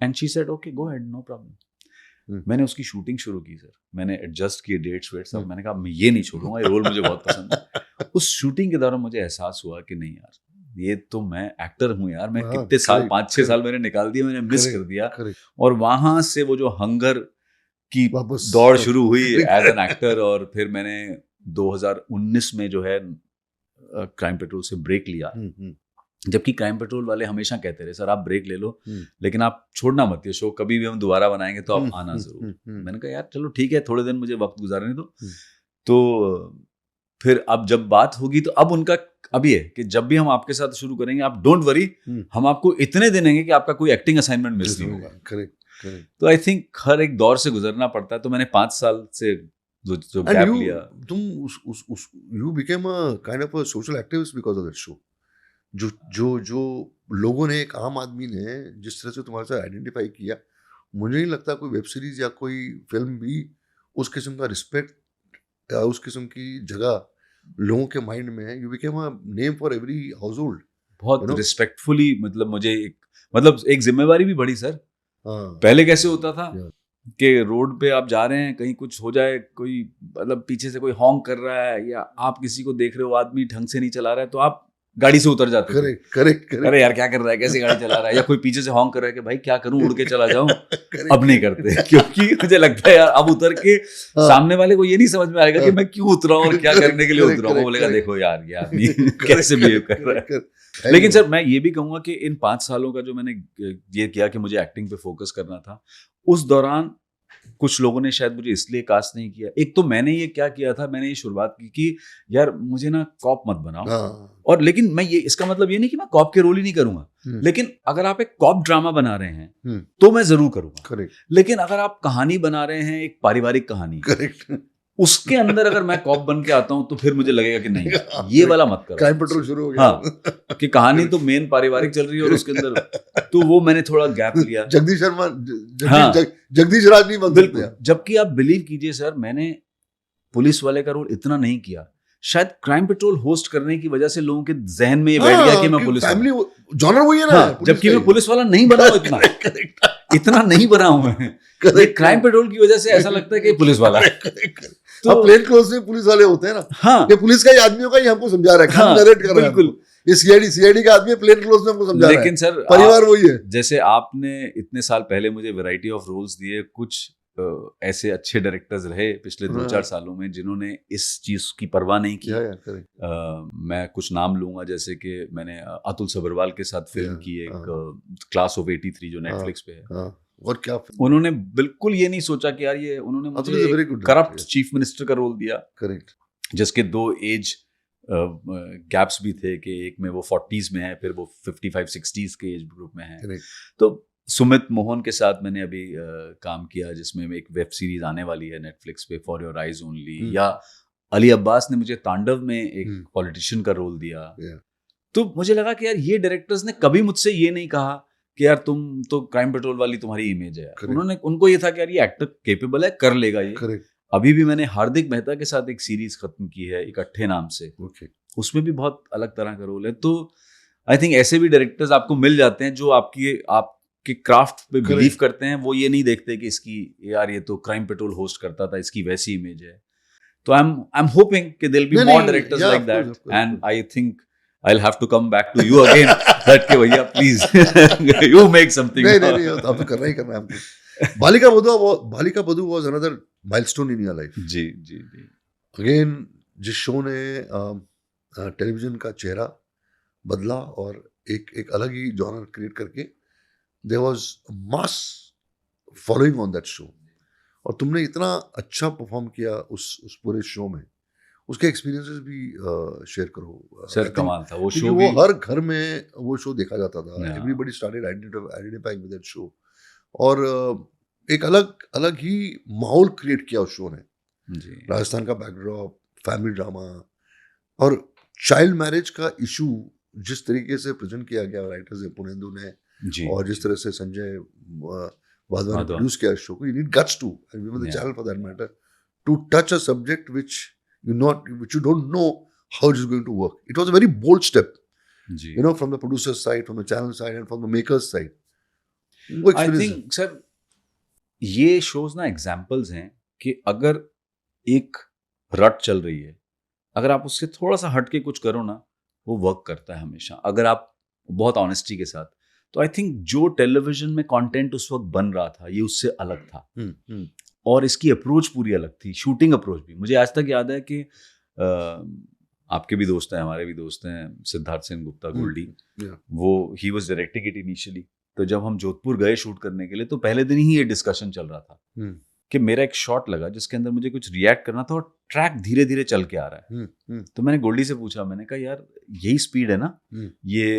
Speaker 2: And she said okay go ahead, no problem. मैंने उसकी शूटिंग शुरू की सर, मैंने एडजस्ट किए डेट्स वेट्स सब, मैंने कहा मैं ये नहीं छोड़ूंगा, ये रोल मुझे बहुत पसंद है। उस शूटिंग के दौरान मुझे एहसास हुआ कि नहीं यार, ये तो मैं एक्टर हूँ यार, मैं
Speaker 1: हाँ,
Speaker 2: कितने साल,
Speaker 1: correct,
Speaker 2: 5-6 साल मैंने निकाल दिए, मैंने मिस कर दिया।
Speaker 1: करेक्ट
Speaker 2: और वहां से वो जो हंगर की
Speaker 1: वापस
Speaker 2: दौड़ शुरू हुई
Speaker 1: correct.
Speaker 2: एज एन एक्टर, और फिर मैंने 2019 में जो है क्राइम पेट्रोल से ब्रेक लिया। जबकि क्राइम पेट्रोल वाले हमेशा कहते रहे सर आप ब्रेक ले लो, लेकिन आप छोड़ना मत ये शो, कभी भी हम दोबारा बनाएंगे तो आप आना जरूर। मैंने कहा यार चलो ठीक है, थोड़े दिन मुझे वक्त गुजारने दो। तो फिर अब जब बात होगी तो अब उनका अब ये कि जब भी हम आपके साथ शुरू करेंगे आप डोंट वरी, हम आपको इतने दिन देंगे कि आपका कोई एक्टिंग असाइनमेंट मिस नहीं होगा।
Speaker 1: करेक्ट।
Speaker 2: तो आई थिंक हर एक दौर से गुजरना पड़ता है। तो मैंने 5 साल से जो
Speaker 1: And
Speaker 2: गैप लिया,
Speaker 1: तुम you became a kind of a social activist because of that show. जो लोगों ने, एक आम आदमी ने जिस तरह से तुम्हारे साथ आइडेंटिफाई किया, मुझे नहीं लगता कोई वेब सीरीज या कोई फिल्म भी उस किस्म का रिस्पेक्ट या उस किस्म की जगह लोगों के माइंड में है। You became a name for every house hold.
Speaker 2: बहुत रिस्पेक्टफुली, मतलब मुझे एक जिम्मेवारी भी बढ़ी सर। पहले कैसे होता था कि रोड पे आप जा रहे हैं, कहीं कुछ हो जाए, कोई मतलब पीछे से कोई हॉन्क कर रहा है या आप किसी को देख रहे हो आदमी ढंग से नहीं चला रहा है, तो आप गाड़ी से उतर जाते थे।
Speaker 1: करेक्ट।
Speaker 2: अरे यार क्या कर रहा है, कैसे गाड़ी चला रहा है, या कोई पीछे से हॉन्क कर रहा है कि भाई क्या करूं, उड़ के चला जाऊं। अब नहीं करते, क्योंकि मुझे लगता है यार अब उतर के सामने वाले को ये नहीं समझ में आएगा कि मैं क्यों उतरा हूं और क्या करने के लिए उतरा हूं। वो बोलेगा देखो यार ये आदमी कैसे बिहेव कर रहा है। लेकिन सर मैं ये भी कहूंगा कि इन 5 सालों का जो मैंने ये किया कि मुझे एक्टिंग पे फोकस करना था, उस दौरान कुछ लोगों ने शायद मुझे इसलिए कास्ट नहीं किया। एक तो मैंने ये क्या किया था, मैंने ये शुरुआत की कि यार मुझे ना कॉप मत बनाओ। और लेकिन मैं ये, इसका मतलब ये नहीं कि मैं कॉप के रोल ही नहीं करूंगा, लेकिन अगर आप एक कॉप ड्रामा बना रहे हैं तो मैं जरूर करूंगा। लेकिन अगर आप कहानी बना रहे हैं, एक पारिवारिक कहानी, उसके अंदर अगर मैं कॉप बन के आता हूं तो फिर मुझे लगेगा कि नहीं ये वाला मत करो।
Speaker 1: क्राइम पेट्रोल शुरू हो गया।
Speaker 2: हाँ, कि कहानी तो मेन पारिवारिक चल रही है और उसके अंदर, तो वो मैंने थोड़ा गैप लिया।
Speaker 1: जगदीश शर्मा, जगदीश राज नहीं बन सकते।
Speaker 2: जबकि आप बिलीव कीजिए सर, मैंने पुलिस वाले का रोल इतना नहीं किया, शायद क्राइम पेट्रोल होस्ट करने की वजह से लोगों के जहन में ये बैठ गया कि मैं पुलिस
Speaker 1: फैमिली जॉनर वही है ना।
Speaker 2: जबकि मैं पुलिस वाला नहीं बना हूं, इतना नहीं बना हूं मैं। क्राइम पेट्रोल की वजह से ऐसा लगता है कि पुलिस वाला है।
Speaker 1: तो प्लेन क्लोज में पुलिस वाले होते हैं ना।
Speaker 2: हाँ,
Speaker 1: ये पुलिस का ही आदमियों का ही हमको समझा रहा है, हाँ, नरेट कर रहा है। बिल्कुल, ये सीआईडी का आदमी प्लेन क्लोज में हमको समझा रहा है।
Speaker 2: लेकिन सर
Speaker 1: परिवार वही है।
Speaker 2: जैसे आपने इतने साल पहले मुझे वैरायटी ऑफ रोल्स दिए, कुछ ऐसे अच्छे डायरेक्टर्स रहे पिछले 2-4 सालों में जिन्होंने इस चीज की परवाह नहीं की। मैं कुछ नाम लूंगा, जैसे कि मैंने अतुल सब्रवाल के साथ फिल्म की एक क्लास ऑफ 83 जो नेटफ्लिक्स पे है।
Speaker 1: और क्या
Speaker 2: उन्होंने बिल्कुल ये नहीं सोचा कि यार ये, उन्होंने मुझे करप्ट चीफ मिनिस्टर का रोल दिया।
Speaker 1: करेक्ट।
Speaker 2: जिसके 2 एज गैप्स भी थे कि एक में वो 40s में है, फिर वो 55-60s के एज ग्रुप में है। तो सुमित मोहन के साथ मैंने अभी काम किया, जिसमें एक वेब सीरीज आने वाली है नेटफ्लिक्स पे, फॉर योर आइज ओनली। या अली अब्बास ने मुझे तांडव में एक पॉलिटिशियन का रोल दिया। तो मुझे लगा कि यार ये डायरेक्टर्स ने कभी मुझसे ये नहीं कहा कि यार तुम तो क्राइम पेट्रोल वाली तुम्हारी इमेज है। उनको ये था कि यार ये एक्टर केपेबल है, कर लेगा ये। अभी भी मैंने हार्दिक मेहता के साथ एक सीरीज खत्म की है, एक अट्ठे नाम से। उसमें भी बहुत अलग तरह का रोल है। तो आई थिंक ऐसे भी डायरेक्टर्स आपको मिल जाते हैं जो आपके क्राफ्ट पे बिलीव करते हैं। वो ये नहीं देखते कि इसकी, यार ये तो क्राइम पेट्रोल होस्ट करता था, इसकी वैसी इमेज है। तो आई एम होपिंग कि there will be more directors like that, and I think I'll have to come back to you again that के भैया please you make something।
Speaker 1: नहीं अब तो करना ही करना है हमको। Balika Vadhu was another milestone in your life।
Speaker 2: जी।
Speaker 1: Again जिस शो ने टेलीविजन का चेहरा बदला और एक अलग ही जॉनर क्रिएट करके, there was mass following on that show। और तुमने इतना अच्छा परफॉर्म किया उस पूरे शो में, उसके एक्सपीरियंसेस भी शेयर करो
Speaker 2: सर। कमाल था वो शो।
Speaker 1: वो हर घर में वो शो देखा जाता था। Everybody started identifying with that show. और एक अलग ही माहौल क्रिएट किया उस शो ने। राजस्थान का बैकड्रॉप, फैमिली ड्रामा और चाइल्ड मैरिज का इशू जिस तरीके से प्रेजेंट किया गया राइटर्स पुनेंदु ने, और जिस तरह से संजय वाधवा ने प्रोड्यूस किया शो को, you need guts to, and we were the channel for that matter, to touch a subject which you don't know how it is going to work. It was a very bold step, from the producer's side, from the channel side, and from the maker's side.
Speaker 2: I think sir, ये shows ना examples हैं कि अगर एक रट चल रही है, अगर आप उससे थोड़ा सा हट के कुछ करो ना, वो वर्क करता है हमेशा, अगर आप बहुत ऑनेस्टी के साथ। तो आई थिंक जो टेलीविजन में कंटेंट उस वक्त बन रहा था ये उससे अलग था, और इसकी अप्रोच पूरी अलग थी, शूटिंग अप्रोच भी। मुझे आज तक याद है कि आपके भी दोस्त हैं, हमारे भी दोस्त हैं, सिद्धार्थ सेन गुप्ता गोल्डी, वो he was directing it initially. तो जब हम जोधपुर गए शूट करने के लिए तो पहले दिन ही ये डिस्कशन चल रहा था कि मेरा एक शॉट लगा जिसके अंदर मुझे कुछ रिएक्ट करना था और ट्रैक धीरे धीरे चल के आ रहा है। तो मैंने गोल्डी से पूछा, मैंने कहा यार यही स्पीड है ना, ये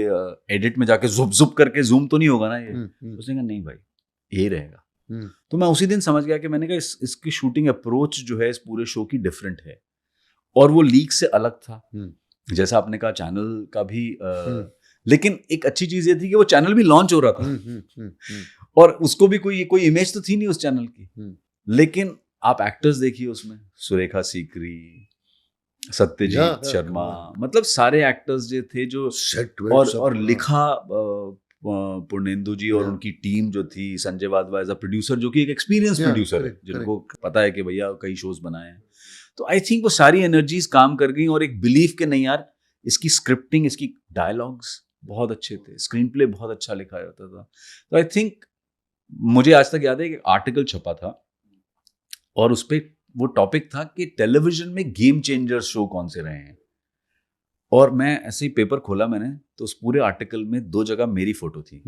Speaker 2: एडिट में जाके जुप जुप करके जूम तो नहीं होगा ना ये? उसने कहा नहीं भाई यही रहेगा। तो मैं उसी दिन समझ गया कि मैंने कहा इसकी शूटिंग अप्रोच जो है इस पूरे शो की डिफरेंट है, और वो लीक से अलग था। जैसा आपने कहा चैनल का भी लेकिन एक अच्छी चीज ये थी कि वो चैनल भी लॉन्च हो रहा था और उसको भी कोई इमेज तो थी नहीं उस चैनल की, लेकिन आप एक्टर्स देखिए उसमें, सुरेखा सीकरी, सत्यजीत शर्मा, मतलब सारे एक्टर्स जो थे जो और लिखा पूर्णेंदु जी और उनकी टीम जो थी, Sanjay Wadhwa as a producer जो कि एक एक्सपीरियंस प्रोड्यूसर है, जिनको पता है कि भैया कई शोज बनाए हैं। तो आई थिंक वो सारी एनर्जीज काम कर गई और एक बिलीफ के नहीं यार इसकी स्क्रिप्टिंग, इसकी डायलॉग्स बहुत अच्छे थे, स्क्रीन प्ले बहुत अच्छा लिखा जाता था। तो आई थिंक मुझे आज तक याद है कि आर्टिकल छपा था और उस पर वो टॉपिक था कि टेलीविजन में गेम चेंजर शो कौन से रहे हैं, और मैं ऐसे ही पेपर खोला मैंने तो उस पूरे आर्टिकल में 2 जगह मेरी फोटो थी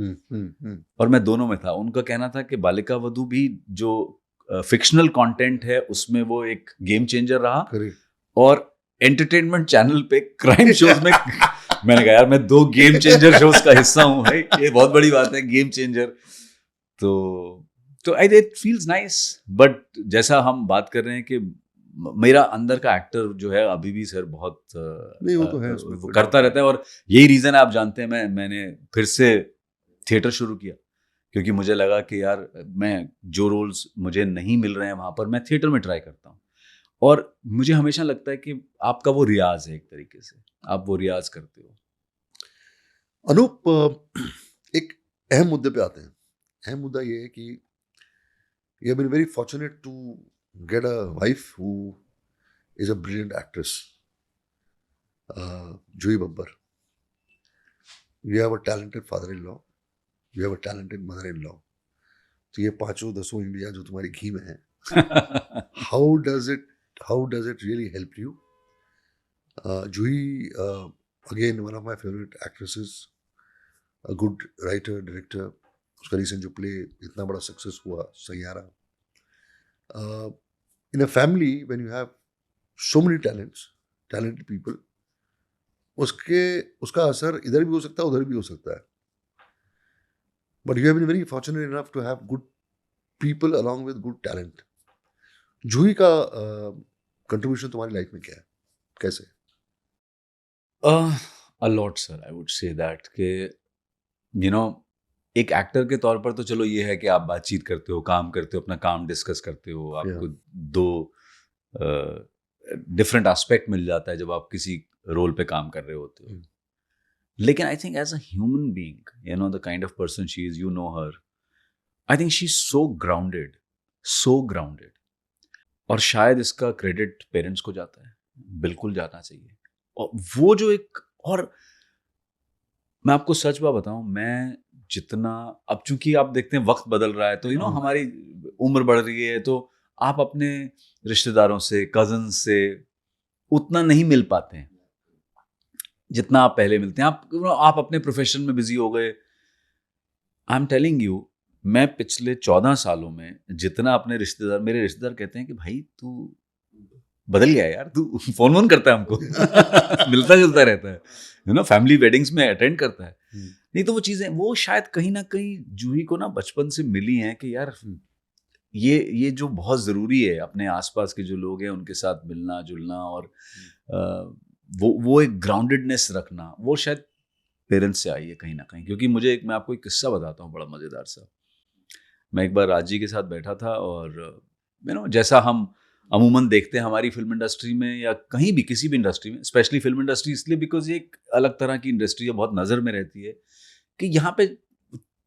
Speaker 2: और मैं दोनों में था। उनका कहना था कि बालिका वधू भी जो फिक्शनल कंटेंट है उसमें वो एक गेम चेंजर रहा, और एंटरटेनमेंट चैनल पे क्राइम शोज में मैंने कहा यार मैं 2 गेम चेंजर शोज का हिस्सा हूँ भाई, ये बहुत बड़ी बात है, गेम चेंजर। तो आई इट फील्स नाइस। बट जैसा हम बात कर रहे हैं कि मेरा अंदर का एक्टर जो है अभी भी सर बहुत
Speaker 1: नहीं वो तो है,
Speaker 2: वो करता रहता है, और यही रीज़न है आप जानते हैं मैंने फिर से थिएटर शुरू किया, क्योंकि मुझे लगा कि यार मैं जो रोल्स मुझे नहीं मिल रहे हैं वहाँ पर मैं थिएटर में ट्राई करता हूँ, और मुझे हमेशा लगता है कि आपका वो रियाज है, एक तरीके से आप वो रियाज करते हो।
Speaker 1: अनूप, एक अहम मुद्दे पे आते हैं। अहम मुद्दा ये है कि you have been very fortunate to get a wife who is a brilliant actress, Juhi Babbar. You have a talented father-in-law, you have a talented mother-in-law. तो ये 5-10 इंडिया जो तुम्हारी घी में है, how does it really help you? Juhi, again one of my favorite actresses, a good writer, director. उसका recent जो play इतना बड़ा सक्सेस हुआ, Saiyaara. In a family when you have so many talented people, उसका असर इधर भी हो सकता है उधर भी हो सकता है। But you have been very fortunate enough to have good people along with good talent. Juhi का कंट्रीब्यूशन तुम्हारी लाइफ में क्या है, कैसे?
Speaker 2: A lot sir, I would say that कि यू नो एक एक्टर के तौर पर तो चलो ये है कि आप बातचीत करते हो, काम करते हो, अपना काम डिस्कस करते हो, आपको 2 डिफरेंट एस्पेक्ट मिल जाता है जब आप किसी रोल पे काम कर रहे होते हो। लेकिन I think as a human being, you know the kind of person she is, you know her, I think she is so grounded, और शायद इसका क्रेडिट पेरेंट्स को जाता है, बिल्कुल जाना चाहिए। और वो जो एक, और मैं आपको सच बात बताऊं, मैं जितना अब चूंकि आप देखते हैं वक्त बदल रहा है तो हमारी उम्र बढ़ रही है, तो आप अपने रिश्तेदारों से, कजन से उतना नहीं मिल पाते हैं जितना आप पहले मिलते हैं। आप अपने प्रोफेशन में बिजी हो गए। आई एम टेलिंग यू, मैं पिछले 14 सालों में जितना अपने मेरे रिश्तेदार कहते हैं कि भाई तू बदल गया यार, तू फोन करता है हमको मिलता जुलता रहता है, यू नो, फैमिली वेडिंग्स में अटेंड करता है। नहीं तो वो चीज़ें वो शायद कहीं ना कहीं जूही को ना बचपन से मिली हैं कि यार ये जो बहुत ज़रूरी है, अपने आसपास के जो लोग हैं उनके साथ मिलना जुलना, और वो एक ग्राउंडेडनेस रखना, वो शायद पेरेंट्स से आई है कहीं ना कहीं। क्योंकि मैं आपको एक किस्सा बताता हूँ बड़ा मज़ेदार सा। मैं एक बार राजी के साथ बैठा था, और यू नो जैसा हम अमूमन देखते हैं हमारी फिल्म इंडस्ट्री में या कहीं भी किसी भी इंडस्ट्री में, स्पेशली फिल्म इंडस्ट्री इसलिए बिकॉज ये एक अलग तरह की इंडस्ट्री है, बहुत नज़र में रहती है, कि यहाँ पे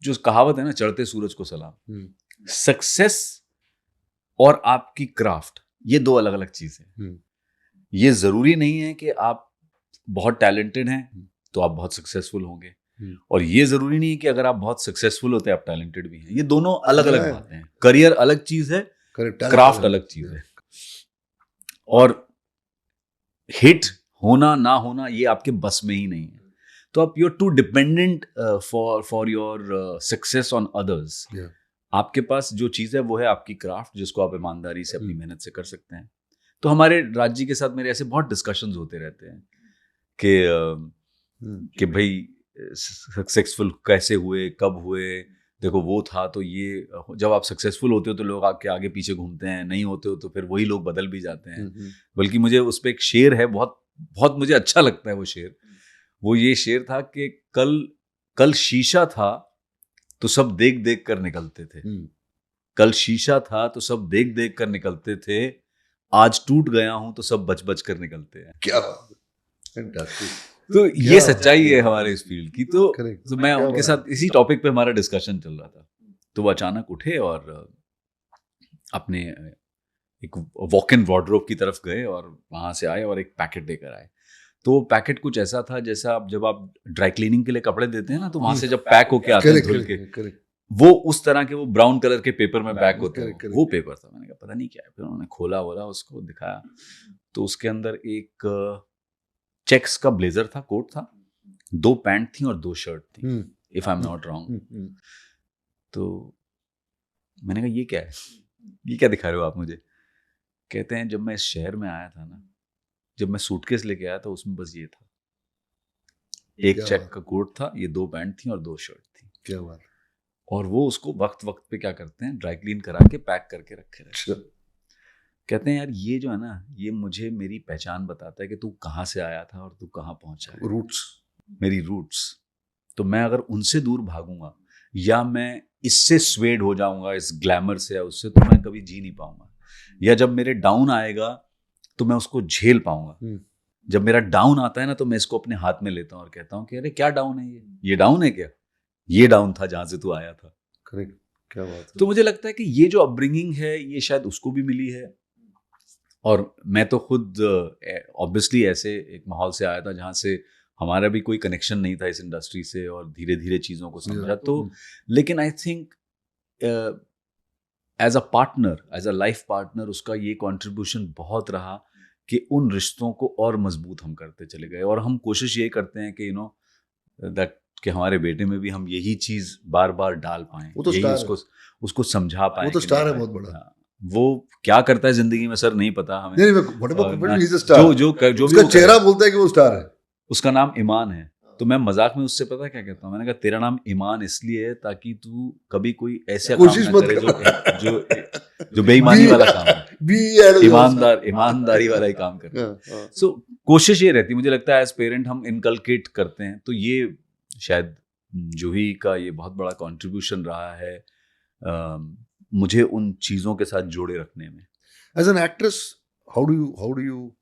Speaker 2: जो कहावत है ना, चढ़ते सूरज को सलाम, सक्सेस और आपकी क्राफ्ट, ये 2 अलग अलग चीज़ है। ये ज़रूरी नहीं है कि आप बहुत टैलेंटेड हैं तो आप बहुत सक्सेसफुल होंगे, और ये जरूरी नहीं है कि अगर आप बहुत सक्सेसफुल होते हैं आप टैलेंटेड भी हैं। ये दोनों अलग अलग बातें हैं। करियर अलग चीज है, क्राफ्ट अलग चीज है, और हिट होना ना होना ये आपके बस में ही नहीं है। तो आप you are too dependent for your success on others. आपके पास जो चीज़ है वो है आपकी क्राफ्ट, जिसको आप ईमानदारी से अपनी मेहनत से कर सकते हैं। तो हमारे राज्य के साथ मेरे ऐसे बहुत डिस्कशंस होते रहते हैं कि भाई सक्सेसफुल कैसे हुए, कब हुए, देखो वो था तो ये। जब आप सक्सेसफुल होते हो तो लोग आपके आगे पीछे घूमते हैं, नहीं होते हो तो फिर वही लोग बदल भी जाते हैं। बल्कि मुझे उस पर एक शेर है, बहुत बहुत मुझे अच्छा लगता है वो शेर। वो ये शेर था कि कल शीशा था तो सब देख देख कर निकलते थे, कल शीशा था तो सब देख देख कर निकलते थे, आज टूट गया हूं तो सब बच बच कर निकलते हैं।
Speaker 1: क्या
Speaker 2: तो ये सच्चाई है हमारे इस फील्ड की। तो मैं उनके साथ इसी टॉपिक पे हमारा डिस्कशन चल रहा था, तो वो अचानक उठे और अपने एक वॉक इन वार्डरोब की तरफ गए और वहां से आए और एक पैकेट लेकर आए। तो वो पैकेट कुछ ऐसा था जैसा आप जब आप ड्राई क्लीनिंग के लिए कपड़े देते हैं ना, तो वहां से जब पैक होके आते हैं धुल के, वो उस तरह के वो ब्राउन कलर के पेपर में पैक होते हैं, वो पेपर था। मैंने कहा पता नहीं क्या है, फिर उन्होंने खोला उसको दिखाया, तो उसके अंदर एक चेक्स का ब्लेजर था, कोट था, 2 पैंट थी और 2 शर्ट थी, if I am not wrong. तो मैंने कहा ये क्या है, ये क्या दिखा रहे हो आप मुझे? कहते हैं जब मैं इस शहर में आया था ना, जब मैं सूटकेस लेके आया था उसमें बस ये था, एक चेक का कोट था, ये 2 पैंट थी और 2 शर्ट थी।
Speaker 1: क्या बात।
Speaker 2: और वो उसको वक्त वक्त पे क्या करते हैं, ड्राई क्लीन करा के पैक करके रखे रहते हैं। कहते हैं यार ये जो है ना, ये मुझे मेरी पहचान बताता है कि तू कहाँ से आया था और तू कहाँ पहुंचा है।
Speaker 1: रूट्स,
Speaker 2: मेरी रूट्स। तो मैं अगर उनसे दूर भागूंगा या मैं इससे स्वेड हो जाऊंगा इस ग्लैमर से या उससे, तो मैं कभी जी नहीं पाऊंगा। या जब मेरे डाउन आएगा तो मैं उसको झेल पाऊंगा। जब मेरा डाउन आता है ना, तो मैं इसको अपने हाथ में लेता हूँ और कहता हूँ कि अरे क्या डाउन है, ये डाउन है क्या? ये डाउन था जहां से तू आया था।
Speaker 1: करेक्ट, क्या बात है।
Speaker 2: तो मुझे लगता है कि ये जो अपब्रिंगिंग है ये शायद उसको भी मिली है, और मैं तो खुद ऑब्वियसली ऐसे एक माहौल से आया था जहाँ से हमारा भी कोई कनेक्शन नहीं था इस इंडस्ट्री से, और धीरे धीरे चीज़ों को समझा। तो लेकिन I think as a partner, as a life partner, उसका ये कंट्रीब्यूशन बहुत रहा कि उन रिश्तों को और मजबूत हम करते चले गए। और हम कोशिश ये करते हैं कि दैट कि हमारे बेटे में भी हम यही चीज़ बार बार डाल पाएं,
Speaker 1: वो तो
Speaker 2: यही उसको समझा पाएं।
Speaker 1: वो तो स्टार है बहुत बड़ा।
Speaker 2: वो क्या करता है जिंदगी में सर नहीं पता हमें।
Speaker 1: जो
Speaker 2: भी
Speaker 1: चेहरा बोलता है कि वो स्टार है।
Speaker 2: उसका नाम ईमान है। तो मैं मजाक में उससे पता क्या कहता हूँ, मैंने कहा तेरा नाम ईमान इसलिए है ताकि तू कभी कोई ऐसा काम ना करे जो बेईमानी वाला काम है, ईमानदारी वाला ही काम करे। सो कोशिश ये रहती है, मुझे लगता है एज पेरेंट हम इनकलकेट करते हैं। तो ये शायद जूही का ये बहुत बड़ा कंट्रीब्यूशन रहा है मुझे उन चीजों के साथ जोड़े रखने में।
Speaker 1: As an actress, how do you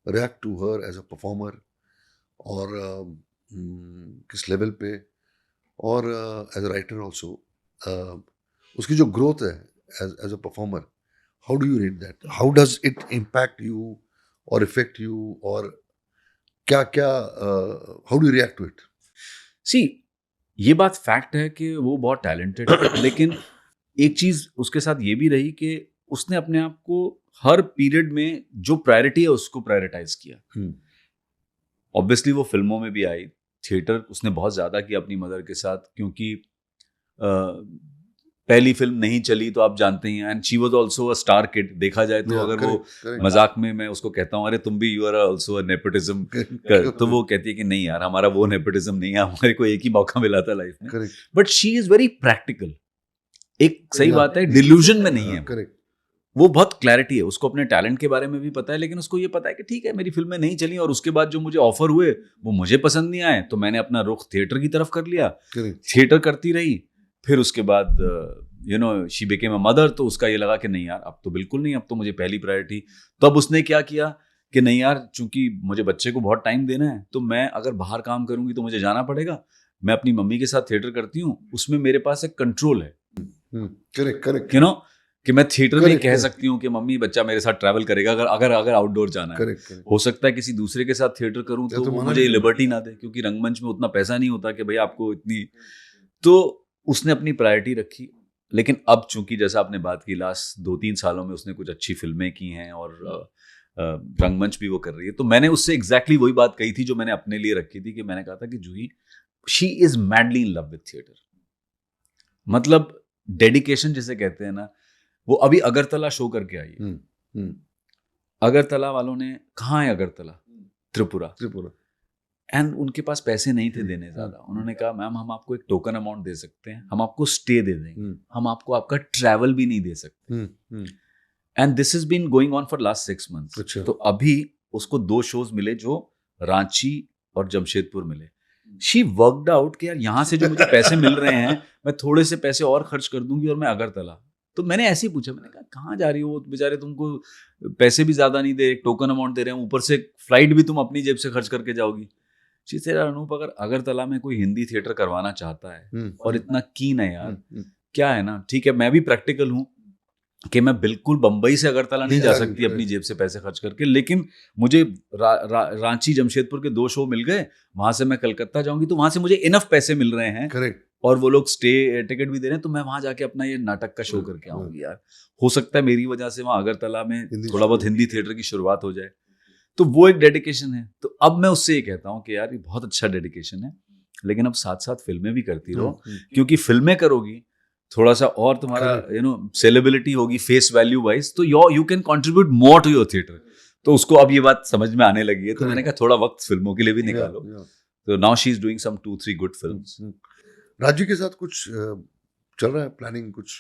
Speaker 1: react to her as a performer, और किस लेवल पे, और एज अ राइटर ऑल्सो, उसकी जो ग्रोथ है as a performer, how do you rate that? How does it impact you और effect you, और क्या क्या how do you react to it?
Speaker 2: See, ये बात फैक्ट है कि वो बहुत टैलेंटेड है, लेकिन एक चीज उसके साथ ये भी रही कि उसने अपने आप को हर पीरियड में जो प्रायोरिटी है उसको प्रायोरिटाइज किया। ऑब्वियसली वो फिल्मों में भी आई, थिएटर उसने बहुत ज़्यादा किया अपनी मदर के साथ, क्योंकि पहली फिल्म नहीं चली तो आप जानते ही हैं, and she was also a star kid. देखा जाए तो अगर वो मजाक में मैं उसको कहता हूँ अरे तुम भी you are also a nepotism, तो वो कहती है कि नहीं यार हमारा वो नेपोटिज्म नहीं है, हमारे को एक ही मौका मिला था लाइफ में। But she is very practical. एक सही बात है, डिल्यूजन में नहीं है, वो बहुत क्लैरिटी है, उसको अपने टैलेंट के बारे में भी पता है, लेकिन उसको ये पता है कि ठीक है मेरी फिल्में नहीं चली और उसके बाद जो मुझे ऑफर हुए वो मुझे पसंद नहीं आए, तो मैंने अपना रुख थिएटर की तरफ कर लिया, थिएटर करती रही। फिर उसके बाद शी बिकेम अ मदर, तो उसका ये लगा कि नहीं यार अब तो बिल्कुल नहीं, अब तो मुझे पहली प्रायोरिटी। तो अब उसने क्या किया कि नहीं यार चूंकि मुझे बच्चे को बहुत टाइम देना है, तो मैं अगर बाहर काम करूंगी तो मुझे जाना पड़ेगा, मैं अपनी मम्मी के साथ थिएटर करती हूँ, उसमें मेरे पास एक कंट्रोल है,
Speaker 1: करेक्ट,
Speaker 2: कि मैं थिएटर में ही
Speaker 1: Correct,
Speaker 2: कह
Speaker 1: correct.
Speaker 2: सकती हूँ कि मम्मी बच्चा मेरे साथ ट्रैवल करेगा अगर आउटडोर जाना है।
Speaker 1: करेक्ट करेक्ट
Speaker 2: हो सकता है किसी दूसरे के साथ थिएटर करूँ
Speaker 1: या
Speaker 2: तो
Speaker 1: तो
Speaker 2: वो
Speaker 1: माना
Speaker 2: मुझे
Speaker 1: नहीं
Speaker 2: लिबर्टी ना दे, क्योंकि रंगमंच में उतना पैसा नहीं होता कि भाई आपको इतनी, तो उसने अपनी प्रायोरिटी रखी। लेकिन अब चूंकि जैसा आपने बात की लास्ट 2-3 सालों में उसने कुछ अच्छी फिल्में की हैं और रंगमंच भी वो कर रही है, तो मैंने उससे एग्जैक्टली वही बात कही थी जो मैंने अपने लिए रखी थी, कि मैंने कहा था कि Juhi, she is madly in love with theatre. मतलब डेडिकेशन जिसे कहते हैं ना, वो अभी अगरतला शो करके आई है।
Speaker 1: हम्म,
Speaker 2: अगरतला वालों ने, कहाँ है अगरतला, त्रिपुरा,
Speaker 1: त्रिपुरा
Speaker 2: एंड उनके पास पैसे नहीं थे देने ज्यादा। उन्होंने कहा मैम हम आपको एक टोकन अमाउंट दे सकते हैं, हम आपको स्टे दे देंगे, हम आपको आपका ट्रैवल भी नहीं दे सकते। And this is been going on for last 6 months।
Speaker 1: अच्छा।
Speaker 2: तो अभी उसको 2 shows मिले जो रांची और जमशेदपुर मिले। शी वर्कड आउट कि यार यहाँ से जो मुझे पैसे मिल रहे हैं मैं थोड़े से पैसे और खर्च कर दूंगी और मैं अगरतला। तो मैंने ऐसे ही पूछा, मैंने कहा कहाँ जा रही हो, बेचारे तुमको पैसे भी ज्यादा नहीं दे, टोकन अमाउंट दे रहे हैं, ऊपर से फ्लाइट भी तुम अपनी जेब से खर्च करके जाओगी। शी सेड अनूप, अगर अगरतला में कोई हिंदी थिएटर करवाना चाहता है और इतना कीन है यार, क्या है ना, ठीक है मैं भी प्रैक्टिकल हूँ कि मैं बिल्कुल बम्बई से अगरतला नहीं जा सकती अपनी जेब से पैसे खर्च करके, लेकिन मुझे रांची जमशेदपुर के 2 शो मिल गए, वहां से मैं कलकत्ता जाऊंगी तो वहां से मुझे इनफ पैसे मिल रहे हैं,
Speaker 1: करेक्ट,
Speaker 2: और वो लोग स्टे टिकट भी दे रहे हैं, तो मैं वहां जाके अपना ये नाटक का शो करके आऊंगी यार। हो सकता है मेरी वजह से वहां अगरतला में थोड़ा बहुत हिंदी थिएटर की शुरुआत हो जाए। तो वो एक डेडिकेशन है। तो अब मैं उससे ये कहता हूँ कि यार ये बहुत अच्छा डेडिकेशन है, लेकिन अब साथ साथ फिल्में भी करती रहो, क्योंकि फिल्में करोगी थोड़ा सा और तुम्हारा सेलेबिलिटी होगी फेस वैल्यू वाइज, तो you can contribute more to your theatre. तो उसको अब ये बात समझ में आने लगी है, तो मैंने कहा थोड़ा वक्त फिल्मों के लिए भी निकालो। तो now she is doing some 2-3 good films.
Speaker 1: राज्य के साथ कुछ चल रहा है प्लानिंग, कुछ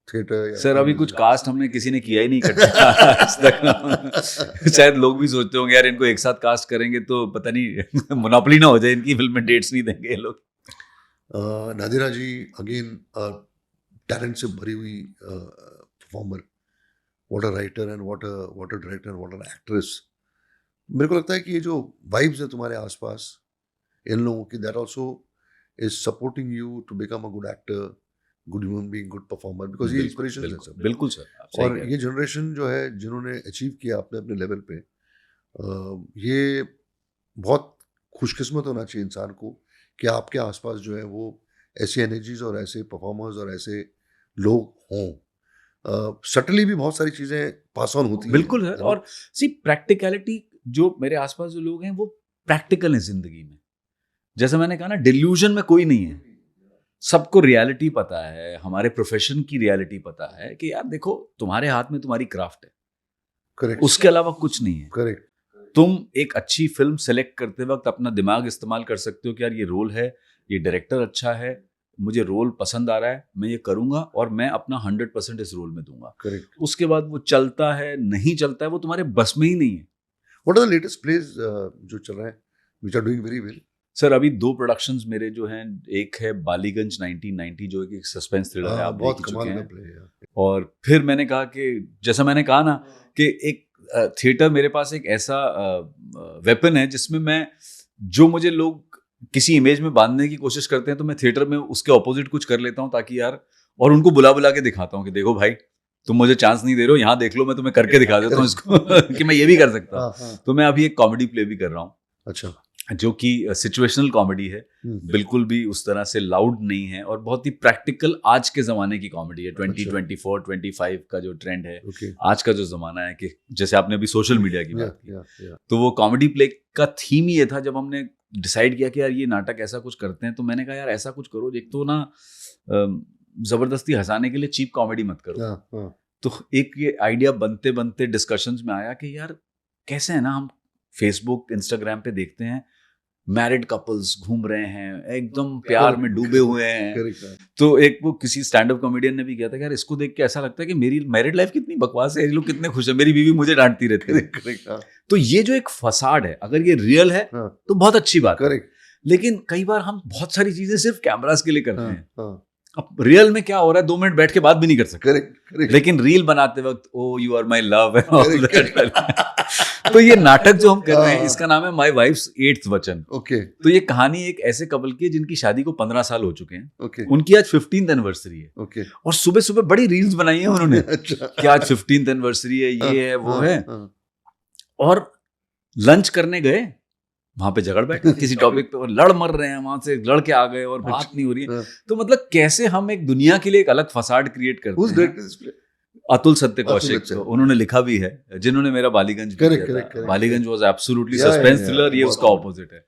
Speaker 1: थिएटर?
Speaker 2: सर अभी कुछ कास्ट हमने किसी ने किया ही नहीं इकट्ठा आज तक। शायद लोग भी सोचते होंगे यार इनको एक साथ कास्ट करेंगे तो पता नहीं मोनोपोली ना हो जाए इनकी फिल्म में, डेट्स नहीं देंगे ये लोग।
Speaker 1: नादिरा जी अगेन टैलेंट से भरी हुई performer, what a writer and what a director, what a actress. मेरे को लगता है कि ये जो वाइब्स है तुम्हारे आसपास इन लोगों की, that also is supporting you to become a good actor, good human being, good performer, because ये इंस्पिरेशन है सब।
Speaker 2: बिल्कुल सर।
Speaker 1: और ये जनरेशन जो है जिन्होंने अचीव किया अपने अपने लेवल पे, ये बहुत खुशकिस्मत होना चाहिए इंसान को कि आपके आसपास जो है वो ऐसी एनर्जीज और ऐसे परफॉर्मर्स और ऐसे लोग हों। सटली भी बहुत सारी चीज़ें पास ऑन होती हैं।
Speaker 2: बिल्कुल है। और सी प्रैक्टिकलिटी, जो मेरे आसपास जो लोग हैं वो प्रैक्टिकल हैं जिंदगी में। जैसे मैंने कहा ना, डिल्यूजन में कोई नहीं है, सबको रियलिटी पता है, हमारे प्रोफेशन की रियलिटी पता है कि यार देखो तुम्हारे हाथ में तुम्हारी क्राफ्ट है,
Speaker 1: करेक्ट,
Speaker 2: उसके अलावा कुछ नहीं है।
Speaker 1: करेक्ट।
Speaker 2: तुम एक अच्छी फिल्म सेलेक्ट करते वक्त अपना दिमाग इस्तेमाल कर सकते हो कि यार ये रोल है, ये डायरेक्टर अच्छा है, मुझे रोल पसंद आ रहा है, मैं ये करूंगा और मैं अपना 100% इस रोल में दूंगा।
Speaker 1: करेक्ट।
Speaker 2: उसके बाद वो चलता है नहीं चलता है वो तुम्हारे बस में ही नहीं है।
Speaker 1: What are the latest plays जो चल रहे हैं which are doing very well?
Speaker 2: Sir अभी 2 प्रोडक्शंस मेरे जो हैं, एक है बालीगंज 1990 जो एक सस्पेंस थ्रिलर है, आप
Speaker 1: बहुत
Speaker 2: देख
Speaker 1: कमाल
Speaker 2: चुके
Speaker 1: का
Speaker 2: हैं।
Speaker 1: प्ले है।
Speaker 2: और फिर मैंने कहा कि जैसा मैंने कहा ना कि एक थिएटर मेरे पास एक ऐसा वेपन है जिसमें मैं, जो मुझे लोग किसी इमेज में बांधने की कोशिश करते हैं तो मैं थिएटर में उसके ऑपोजिट कुछ कर लेता हूँ, ताकि यार, और उनको बुला बुला के दिखाता हूँ कि देखो भाई तुम मुझे चांस नहीं दे रहे हो, यहाँ देख लो मैं तुम्हें करके दिखा देता हूँ इसको कि मैं ये भी कर सकता हूँ। तो मैं अभी एक कॉमेडी प्ले भी कर रहा हूँ,
Speaker 1: अच्छा,
Speaker 2: जो कि सिचुएशनल कॉमेडी है, बिल्कुल भी उस तरह से लाउड नहीं है और बहुत ही प्रैक्टिकल आज के ज़माने की कॉमेडी है। 2024-25 का जो ट्रेंड है, आज का जो ज़माना है, कि जैसे आपने अभी सोशल मीडिया की बात की, तो वो कॉमेडी प्ले का थीम ही ये था। जब हमने डिसाइड किया कि यार ये नाटक ऐसा कुछ करते हैं, तो मैंने कहा यार ऐसा कुछ करो, एक तो ना ज़बरदस्ती हंसाने के लिए चीप कॉमेडी मत करो। तो एक ये आइडिया बनते बनते डिस्कशंस में आया कि यार कैसे है ना, हम फेसबुक इंस्टाग्राम पे देखते हैं मैरिड कपल्स घूम रहे हैं, एकदम प्यार में डूबे हुए हैं। तो एक वो किसी स्टैंड अप कॉमेडियन ने भी किया था कि यार इसको देख के ऐसा लगता है कि मेरी मैरिड लाइफ कितनी बकवास है, ये लोग कितने खुश है, मेरी बीवी मुझे डांटती रहती है। तो ये जो एक फसाड है, अगर ये रियल है तो बहुत अच्छी बात है, लेकिन कई बार हम बहुत सारी चीजें सिर्फ कैमरास के लिए करते हैं। अब रियल में क्या हो रहा है 2 मिनट बैठ के बात भी नहीं कर सकते,
Speaker 1: करेक्ट करेक्ट
Speaker 2: लेकिन रील बनाते वक्त oh you are my love and all
Speaker 1: Correct.
Speaker 2: That. तो ये नाटक जो हम कर रहे हैं इसका नाम है माई वाइफ्स 8th वचन।
Speaker 1: ओके
Speaker 2: तो ये कहानी एक ऐसे कपल की है जिनकी शादी को 15 साल हो चुके हैं,
Speaker 1: ओके
Speaker 2: उनकी आज 15th एनिवर्सरी है,
Speaker 1: ओके
Speaker 2: और सुबह सुबह बड़ी रील्स बनाई है उन्होंने
Speaker 1: अच्छा
Speaker 2: कि आज 15th एनिवर्सरी है, ये है वो है,
Speaker 1: हाँ,
Speaker 2: और लंच करने गए वहां पे झगड़ बैठे किसी टॉपिक पे और लड़ मर रहे हैं, वहां से लड़ के आ गए और बात नहीं हो रही है।
Speaker 1: हाँ।
Speaker 2: तो मतलब कैसे हम एक दुनिया के लिए एक अलग फसाड क्रिएट करते
Speaker 1: Who's
Speaker 2: हैं।
Speaker 1: directed this play?
Speaker 2: अतुल सत्य कौशिक,
Speaker 1: अच्छा।
Speaker 2: तो उन्होंने लिखा भी है, जिन्होंने मेरा बालीगंज भी
Speaker 1: Correct,
Speaker 2: किया था।
Speaker 1: correct, correct,
Speaker 2: Ballygunge was absolutely
Speaker 1: Yeah,
Speaker 2: suspense
Speaker 1: yeah,
Speaker 2: thriller, ये
Speaker 1: बहुत
Speaker 2: उसका ऑपोजिट है।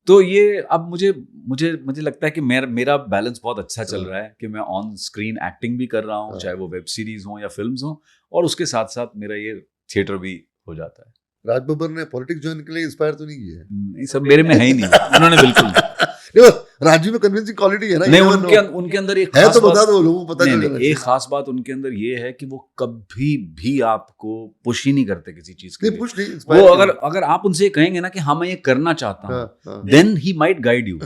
Speaker 2: तो ये अब मुझे मुझे मुझे लगता है कि मेरा बैलेंस बहुत अच्छा चल रहा है कि मैं ऑन स्क्रीन एक्टिंग भी कर रहा हूँ, चाहे वो वेब सीरीज हो या फिल्म्स हो, और उसके साथ साथ मेरा ये थिएटर भी हो जाता है।
Speaker 1: राज बब्बर ने पॉलिटिक्स ज्वाइन के लिए इंस्पायर तो नहीं किया है?
Speaker 2: ये सब मेरे में है ही नहीं, उन्होंने बिल्कुल नहीं।
Speaker 1: देखो, राजू में कन्विंसिंग क्वालिटी है ना,
Speaker 2: नहीं,
Speaker 1: you never know.
Speaker 2: उनके अंदर एक
Speaker 1: है
Speaker 2: खास
Speaker 1: तो बता
Speaker 2: बात,
Speaker 1: दो, लोगों को पता
Speaker 2: नहीं,
Speaker 1: चल
Speaker 2: नहीं,
Speaker 1: जाना
Speaker 2: एक
Speaker 1: चाहिए।
Speaker 2: खास बात उनके अंदर ये है कि वो कभी भी आपको पुश ही नहीं करते किसी चीज के
Speaker 1: नहीं
Speaker 2: लिए।
Speaker 1: पुश नहीं,
Speaker 2: वो
Speaker 1: inspire
Speaker 2: अगर आप उनसे कहेंगे ना कि हाँ मैं ये करना चाहता
Speaker 1: हाँ,
Speaker 2: हूँ,
Speaker 1: हाँ।
Speaker 2: Then he might guide you.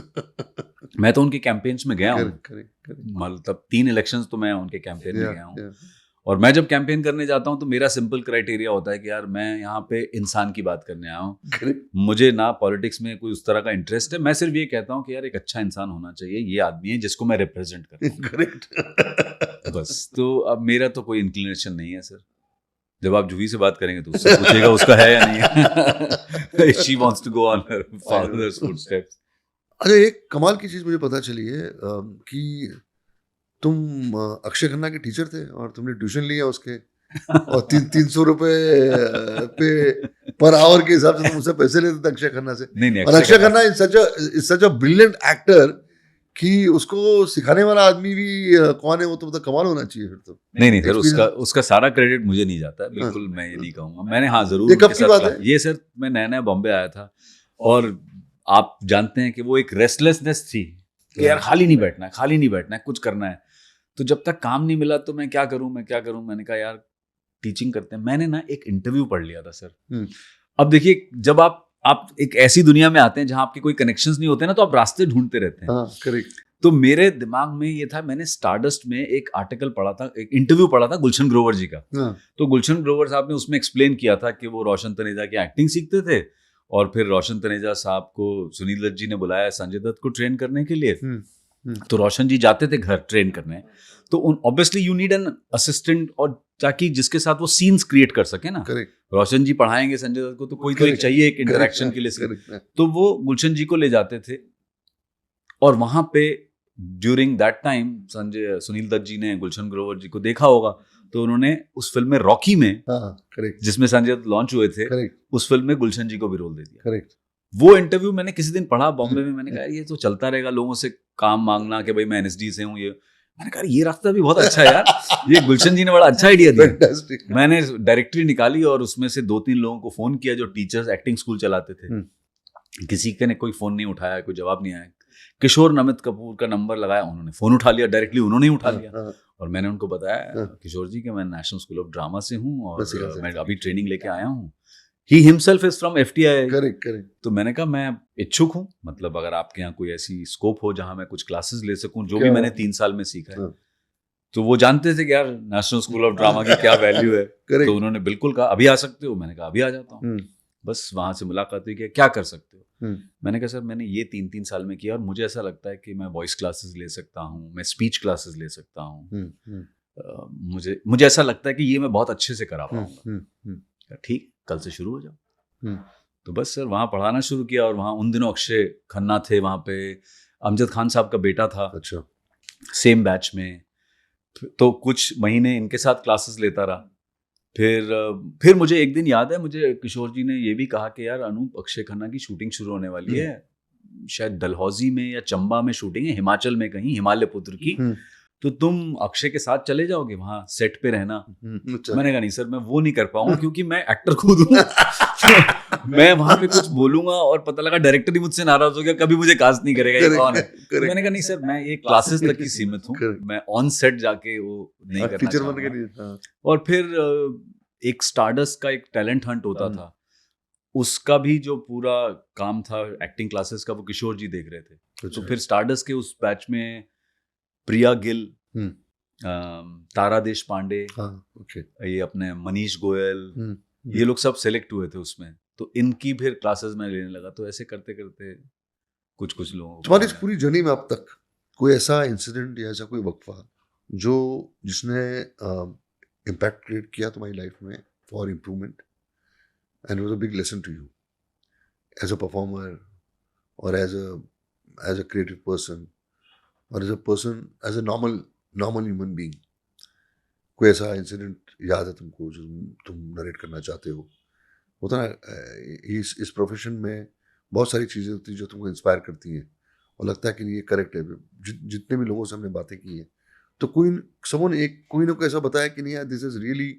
Speaker 2: मैं तो उनके कैंपेन्स में गया हूँ,
Speaker 1: Correct, correct, correct.
Speaker 2: मतलब 3 इलेक्शंस तो मैं उनके कैंपेन में
Speaker 1: Yeah,
Speaker 2: गया हूँ।
Speaker 1: yeah.
Speaker 2: और मैं जब कैंपेन करने जाता हूँ तो मेरा सिंपल क्राइटेरिया होता है कि यार मैं यहाँ पे इंसान की बात करने आया हूँ,
Speaker 1: Correct.
Speaker 2: मुझे ना पॉलिटिक्स में कोई उस तरह का इंटरेस्ट है। मैं सिर्फ ये कहता हूँ कि यार एक अच्छा इंसान होना चाहिए, ये आदमी है जिसको मैं रिप्रेजेंट करता हूँ,
Speaker 1: Correct.
Speaker 2: बस। तो अब मेरा तो कोई इंक्लिनेशन नहीं है सर। जब आप जूही से बात करेंगे तो उससे पूछेगा उसका है या नहीं है। She wants to go on her father's footsteps.
Speaker 1: अच्छा, एक कमाल की चीज मुझे पता चली है कि तुम अक्षय खन्ना के टीचर थे और तुमने ट्यूशन लिया उसके, और 300 रुपए पे पर आवर के हिसाब से तुम उससे पैसे लेते थे अक्षय खन्ना से।
Speaker 2: नहीं,
Speaker 1: और Akshay Khanna is such a brilliant actor कि उसको सिखाने वाला आदमी भी कौन है, वो तो मतलब कमाल होना चाहिए फिर तो।
Speaker 2: नहीं सर,
Speaker 1: Experience-
Speaker 2: उसका सारा क्रेडिट मुझे नहीं जाता है, बिल्कुल मैं ये नहीं कहूंगा। मैंने हाँ जरूर
Speaker 1: ये कब
Speaker 2: उनके
Speaker 1: की
Speaker 2: साथ
Speaker 1: बात
Speaker 2: क्लास-
Speaker 1: है?
Speaker 2: ये सर मैं नया नया बॉम्बे आया था, और आप जानते हैं कि वो एक रेस्टलेसनेस थी कि यार खाली नहीं बैठना है, कुछ करना है। तो जब तक काम नहीं मिला तो मैं क्या करूं। मैंने कहा यार टीचिंग करते हैं। मैंने ना एक इंटरव्यू पढ़ लिया था सर। अब देखिए, जब आप एक ऐसी दुनिया में आते हैं जहां आपके कोई कनेक्शंस नहीं होते ना, तो आप रास्ते ढूंढते रहते हैं।
Speaker 1: हाँ, करेक्ट।
Speaker 2: तो मेरे दिमाग में ये था, मैंने स्टारडस्ट में एक आर्टिकल पढ़ा था, एक इंटरव्यू पढ़ा था गुलशन ग्रोवर जी का।
Speaker 1: हाँ,
Speaker 2: तो गुलशन ग्रोवर साहब ने उसमें एक्सप्लेन किया था कि वो रोशन तनेजा की एक्टिंग सीखते थे, और फिर रोशन तनेजा साहब को सुनील दत्त जी ने बुलाया संजय दत्त को ट्रेन करने के लिए। तो रोशन जी जाते थे घर ट्रेन करने। तो obviously you need an assistant, और ताकि जिसके साथ वो सीन्स क्रिएट कर सके ना।
Speaker 1: करेक्ट।
Speaker 2: रोशन जी पढ़ाएंगे संजय दत्त को, तो कोई तो एक चाहिए एक इंटरेक्शन के लिए scene।
Speaker 1: करेक्ट।
Speaker 2: तो वो गुलशन जी को ले जाते थे, और वहां पे during that time Sunil Dutt ji ने गुलशन ग्रोवर जी को देखा होगा, तो उन्होंने उस फिल्म में रॉकी में,
Speaker 1: हाँ, करेक्ट
Speaker 2: जिसमें संजय दत्त लॉन्च हुए थे,
Speaker 1: करेक्ट
Speaker 2: उस फिल्म में गुलशन जी को भी रोल दे दिया।
Speaker 1: करेक्ट।
Speaker 2: वो इंटरव्यू मैंने किसी दिन पढ़ा बॉम्बे में। मैंने कहा ये तो चलता रहेगा, लोगों से काम मांगना कि भाई मैं एनएसडी से हूँ। ये मैंने कहा ये रास्ता भी बहुत अच्छा है यार, ये गुलशन जी ने बड़ा अच्छा आइडिया दिया।
Speaker 1: फैंटास्टिक।
Speaker 2: मैंने डायरेक्टरी निकाली और उसमें से 2-3 लोगों को फोन किया जो टीचर्स एक्टिंग स्कूल चलाते थे। किसी के ने कोई फोन नहीं उठाया, कोई जवाब नहीं आया। किशोर नमित कपूर का नंबर लगाया, उन्होंने फोन उठा लिया, डायरेक्टली उन्होंने ही उठा लिया। और मैंने उनको बताया किशोर जी कि मैं नेशनल स्कूल ऑफ ड्रामा से हूँ और मैं अभी ट्रेनिंग लेके आया हूँ। He himself is from FTI।
Speaker 1: Correct.
Speaker 2: तो मैंने कहा मैं इच्छुक हूँ, मतलब अगर आपके यहाँ कोई ऐसी स्कोप हो जहाँ मैं कुछ क्लासेस ले सकूँ, जो भी मैंने 3 साल में सीखा है। तो वो जानते थे कि यार नेशनल स्कूल ऑफ ड्रामा की क्या वैल्यू है। तो उन्होंने बिल्कुल कहा अभी आ सकते हो। मैंने कहा अभी आ जाता हूँ। बस वहां से मुलाकात हुई कि क्या कर सकते हो। मैंने कहा सर मैंने ये 3-3 साल में किया, और मुझे ऐसा लगता है कि मैं वॉइस क्लासेस ले सकता हूँ, मैं स्पीच क्लासेस ले सकता हूँ, मुझे ऐसा लगता है कि ये मैं बहुत अच्छे से करा पाऊंगा। ठीक, कल से शुरू हो जाओ। तो बस सर वहाँ पढ़ाना शुरू किया, और वहाँ उन दिनों अक्षय खन्ना थे, वहाँ पे अमजद खान साहब का बेटा था।
Speaker 1: अच्छा।
Speaker 2: सेम बैच में। तो कुछ महीने इनके साथ क्लासेस लेता रहा। फिर मुझे एक दिन याद है, मुझे किशोर जी ने ये भी कहा कि यार अनूप, अक्षय खन्ना की शूटिंग शुरू होने वाली है, शायद डलहौजी में या चंबा में शूटिंग है, हिमाचल में कहीं, हिमालय पुत्र की। तो तुम अक्षय के साथ चले जाओगे वहां सेट पे रहना। मैंने कहा नहीं सर मैं वो नहीं कर पाऊंगा, क्योंकि मैं एक्टर खुद हूँ। मैं वहां पे कुछ बोलूंगा और पता लगा डायरेक्टर ही मुझसे नाराज हो गया, कभी मुझे कास्ट नहीं करेगा, ये कौन है। तो मैंने कहा नहीं सर मैं ये क्लासेस तक ही सीमित हूँ, मैं ऑन सेट जाके वो नहीं करना चाहूंगा। और फिर एक स्टारडस्ट का एक टैलेंट हंट होता था, उसका भी जो पूरा काम था एक्टिंग क्लासेस का, वो किशोर जी देख रहे थे। तो फिर स्टारडस्ट के उस बैच में प्रिया गिल,
Speaker 1: हम्म,
Speaker 2: तारा देश पांडे,
Speaker 1: हाँ, ओके,
Speaker 2: ये अपने मनीष गोयल,
Speaker 1: हम्म,
Speaker 2: ये लोग सब सेलेक्ट हुए थे उसमें, तो इनकी फिर क्लासेस में लेने लगा। तो ऐसे करते करते कुछ कुछ लोगों को
Speaker 1: तुम्हारी इस पूरी जर्नी में अब तक कोई ऐसा इंसिडेंट या ऐसा कोई वक्फा जिसने इम्पैक्ट क्रिएट किया तुम्हारी लाइफ में for improvement and was a big lesson to you as a performer और एज अ क्रिएटिव पर्सन और as a normal human being? कोई ऐसा इंसिडेंट याद है तुमको जो तुम नरेट करना चाहते हो? होता ना इस प्रोफेशन में बहुत सारी चीज़ें होती हैं जो तुमको इंस्पायर करती हैं और लगता है कि ये करेक्ट है। जितने भी लोगों से हमने बातें की हैं तो कोई ना कोई ऐसा बताया कि नहीं यार, this is really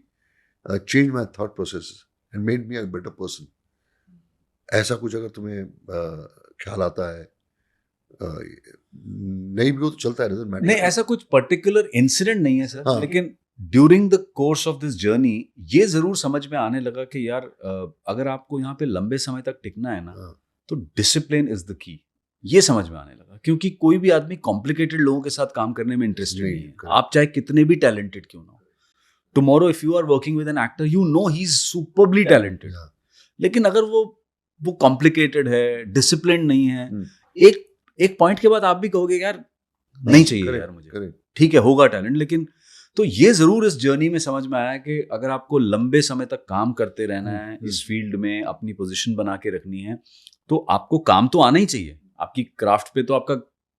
Speaker 1: change my thought process and made me a better person. ऐसा कुछ अगर तुम्हें ख्याल आता है, नहीं भी हो तो चलता है, डजंट मैटर।
Speaker 2: नहीं, ऐसा कुछ पर्टिकुलर इंसिडेंट नहीं है सर,
Speaker 1: हाँ।
Speaker 2: लेकिन during the course of this journey ये जरूर समझ में आने लगा कि यार अगर आपको यहाँ पे लंबे समय तक टिकना है ना,
Speaker 1: हाँ।
Speaker 2: तो डिसिप्लिन इज द की। ये समझ में आने लगा, क्योंकि कोई भी आदमी कॉम्प्लिकेटेड लोगों के साथ काम करने में इंटरेस्टेड
Speaker 1: नहीं,
Speaker 2: नहीं है,
Speaker 1: correct.
Speaker 2: आप चाहे कितने भी टैलेंटेड क्यों ना हो। Tomorrow if you are working with an actor, you know he is superbly talented,
Speaker 1: Yeah.
Speaker 2: लेकिन अगर वो कॉम्प्लिकेटेड है, डिसिप्लिन नहीं है,
Speaker 1: हम्म।
Speaker 2: एक पॉइंट के बाद आप भी कहोगे यार नहीं चाहिए
Speaker 1: Correct,
Speaker 2: यार मुझे।
Speaker 1: correct.
Speaker 2: ठीक है, होगा टैलेंट, लेकिन तो ये जरूर इस जर्नी में समझ में आया कि अगर आपको लंबे समय तक काम करते रहना है, इस फील्ड में अपनी पोजीशन बना के रखनी है, तो आपको काम तो आना ही चाहिए, आपकी क्राफ्ट पे तो आपका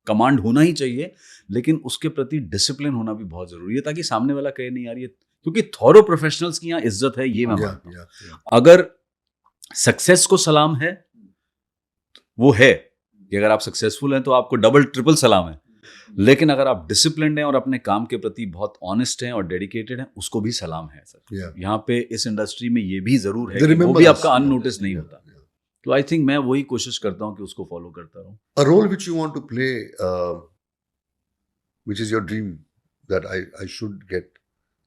Speaker 2: कमांड होना ही चाहिए, लेकिन उसके प्रति डिसिप्लिन होना भी बहुत जरूरी है, ताकि सामने वाला कहे नहीं यार ये, क्योंकि थॉरो प्रोफेशनल्स की यहाँ इज्जत है, ये मैं
Speaker 1: Yeah,
Speaker 2: मानता हूँ।
Speaker 1: yeah.
Speaker 2: अगर सक्सेस को सलाम है, वो है कि अगर आप सक्सेसफुल हैं तो आपको डबल ट्रिपल सलाम है, लेकिन अगर आप डिसिप्लिन्ड हैं और अपने काम के प्रति बहुत ऑनेस्ट हैं और डेडिकेटेड हैं, उसको भी सलाम है सर।
Speaker 1: Yeah.
Speaker 2: यहाँ पे इस इंडस्ट्री में ये भी जरूर है
Speaker 1: They
Speaker 2: कि वो
Speaker 1: remember
Speaker 2: भी
Speaker 1: us.
Speaker 2: आपका अननोटिस नहीं
Speaker 1: Yeah,
Speaker 2: होता।
Speaker 1: yeah.
Speaker 2: तो आई थिंक मैं वही कोशिश करता हूँ कि उसको फॉलो करता रहूँ।
Speaker 1: A role which you want to play, which is your dream, that I should get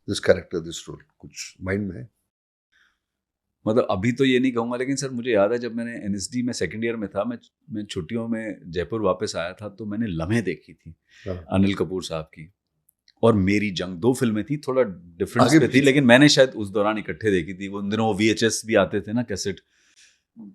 Speaker 1: this character, this role, कुछ माइंड में है?
Speaker 2: मतलब अभी तो ये नहीं कहूँगा, लेकिन सर मुझे याद है जब मैंने NSD में सेकंड ईयर में था, मैं छुट्टियों में जयपुर वापस आया था, तो मैंने लम्हे देखी थी
Speaker 1: हाँ।
Speaker 2: अनिल कपूर साहब की, और मेरी जंग, 2 फिल्में थी, थोड़ा डिफरेंस
Speaker 1: आगे
Speaker 2: पे थी,
Speaker 1: पीछे।
Speaker 2: लेकिन मैंने शायद उस दौरान इकट्ठे देखी थी। उन दिनों VHS भी आते थे ना, कैसेट।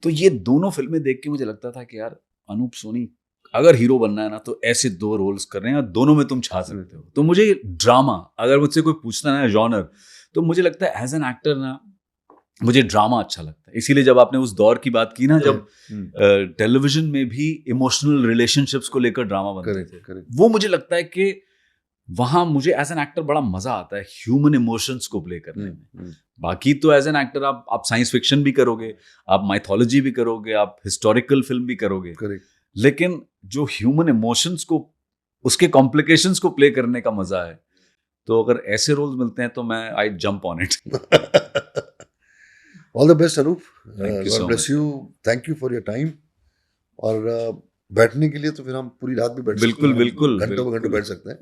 Speaker 2: तो ये दोनों फिल्में देख के मुझे लगता था कि यार अनूप सोनी अगर हीरो बनना है ना, तो ऐसे 2 रोल्स कर रहे हैं और दोनों में तुम छा सकते हो। तो मुझे ड्रामा, अगर मुझसे कोई पूछता है जॉनर, तो मुझे लगता है एज एन एक्टर ना मुझे ड्रामा अच्छा लगता है। इसीलिए जब आपने उस दौर की बात की ना, जब टेलीविजन में भी इमोशनल रिलेशनशिप्स को लेकर ड्रामा बनते
Speaker 1: करेक्ट,
Speaker 2: थे,
Speaker 1: करेक्ट।
Speaker 2: वो मुझे लगता है कि वहां मुझे एज एन एक्टर बड़ा मजा आता है ह्यूमन इमोशंस को प्ले करने में। बाकी तो एज एन एक्टर आप साइंस फिक्शन भी करोगे, आप माइथोलॉजी भी करोगे, आप हिस्टोरिकल फिल्म भी करोगे,
Speaker 1: करेक्ट।
Speaker 2: लेकिन जो ह्यूमन इमोशंस को, उसके कॉम्प्लिकेशंस को प्ले करने का मजा है, तो अगर ऐसे रोल्स मिलते हैं तो मैं I jump on it.
Speaker 1: All the best Anoop,
Speaker 2: Thank you so
Speaker 1: God bless
Speaker 2: much.
Speaker 1: You, thank you for your time. और बैठने के लिए तो फिर हम पूरी रात भी बैठ
Speaker 2: बिल्कुल,
Speaker 1: सकते हैं,
Speaker 2: बिल्कुल,
Speaker 1: घंटों
Speaker 2: बिल्कुल।
Speaker 1: घंटों बैठ सकते हैं।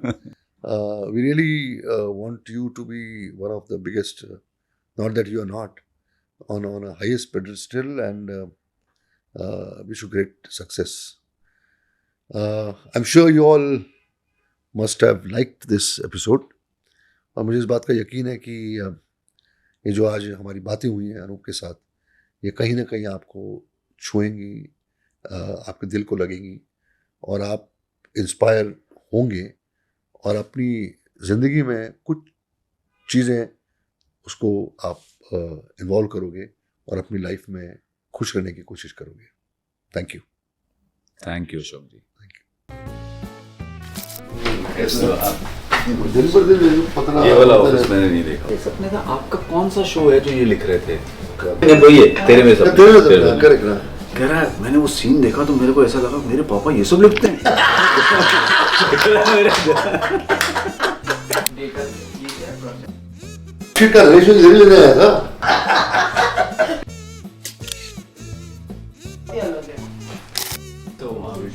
Speaker 1: We really want you to be one of the biggest, not that you are not, on a highest pedestal, and wish you great success. I'm sure you all must have liked this episode. और मुझे इस बात का यकीन है कि ये जो आज हमारी बातें हुई हैं अनूप के साथ, ये कहीं ना कहीं आपको छुएंगी, आपके दिल को लगेंगी, और आप इंस्पायर होंगे और अपनी ज़िंदगी में कुछ चीज़ें उसको आप इन्वॉल्व करोगे और अपनी लाइफ में खुश रहने की कोशिश करोगे। Thank you.
Speaker 2: Thank you Ashok ji.
Speaker 1: दिन पर दिन पता
Speaker 2: ये वाला ऑफिस मैंने नहीं देखा। सपने का आपका कौन सा शो है जो ये लिख रहे थे? तो ये तेरे में सब
Speaker 1: करेक्ट ना।
Speaker 2: कह रहा है, मैंने वो सीन देखा तो मेरे को ऐसा लगा मेरे पापा ये सब लिखते हैं।
Speaker 1: का रिलेशन जरूर लेने आया था।
Speaker 2: तो वहाँ भी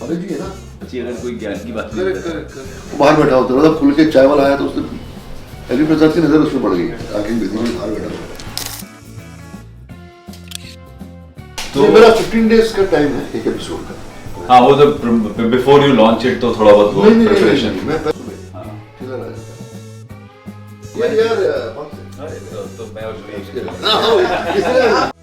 Speaker 1: अरे जी है ना,
Speaker 2: अगर कोई ज्ञान की बात
Speaker 1: करेक्ट करेक्ट करेक्ट। वो बाहर बैठा होता था, खुल के चाय वाला आया तो उसने एलवी प्रसाद की नजर उसमें पड़ गई, आगे बेदी में बाहर बैठा हुआ। तो मेरा 15 डेज का टाइम है एक एपिसोड का,
Speaker 2: हाँ वो जब बिफोर यू लॉन्च इट तो थोड़ा बहुत वो प्रिपरेशन
Speaker 1: मैं ट्रेलर आ जाता यार 5
Speaker 2: तो मैं और
Speaker 1: इसलिए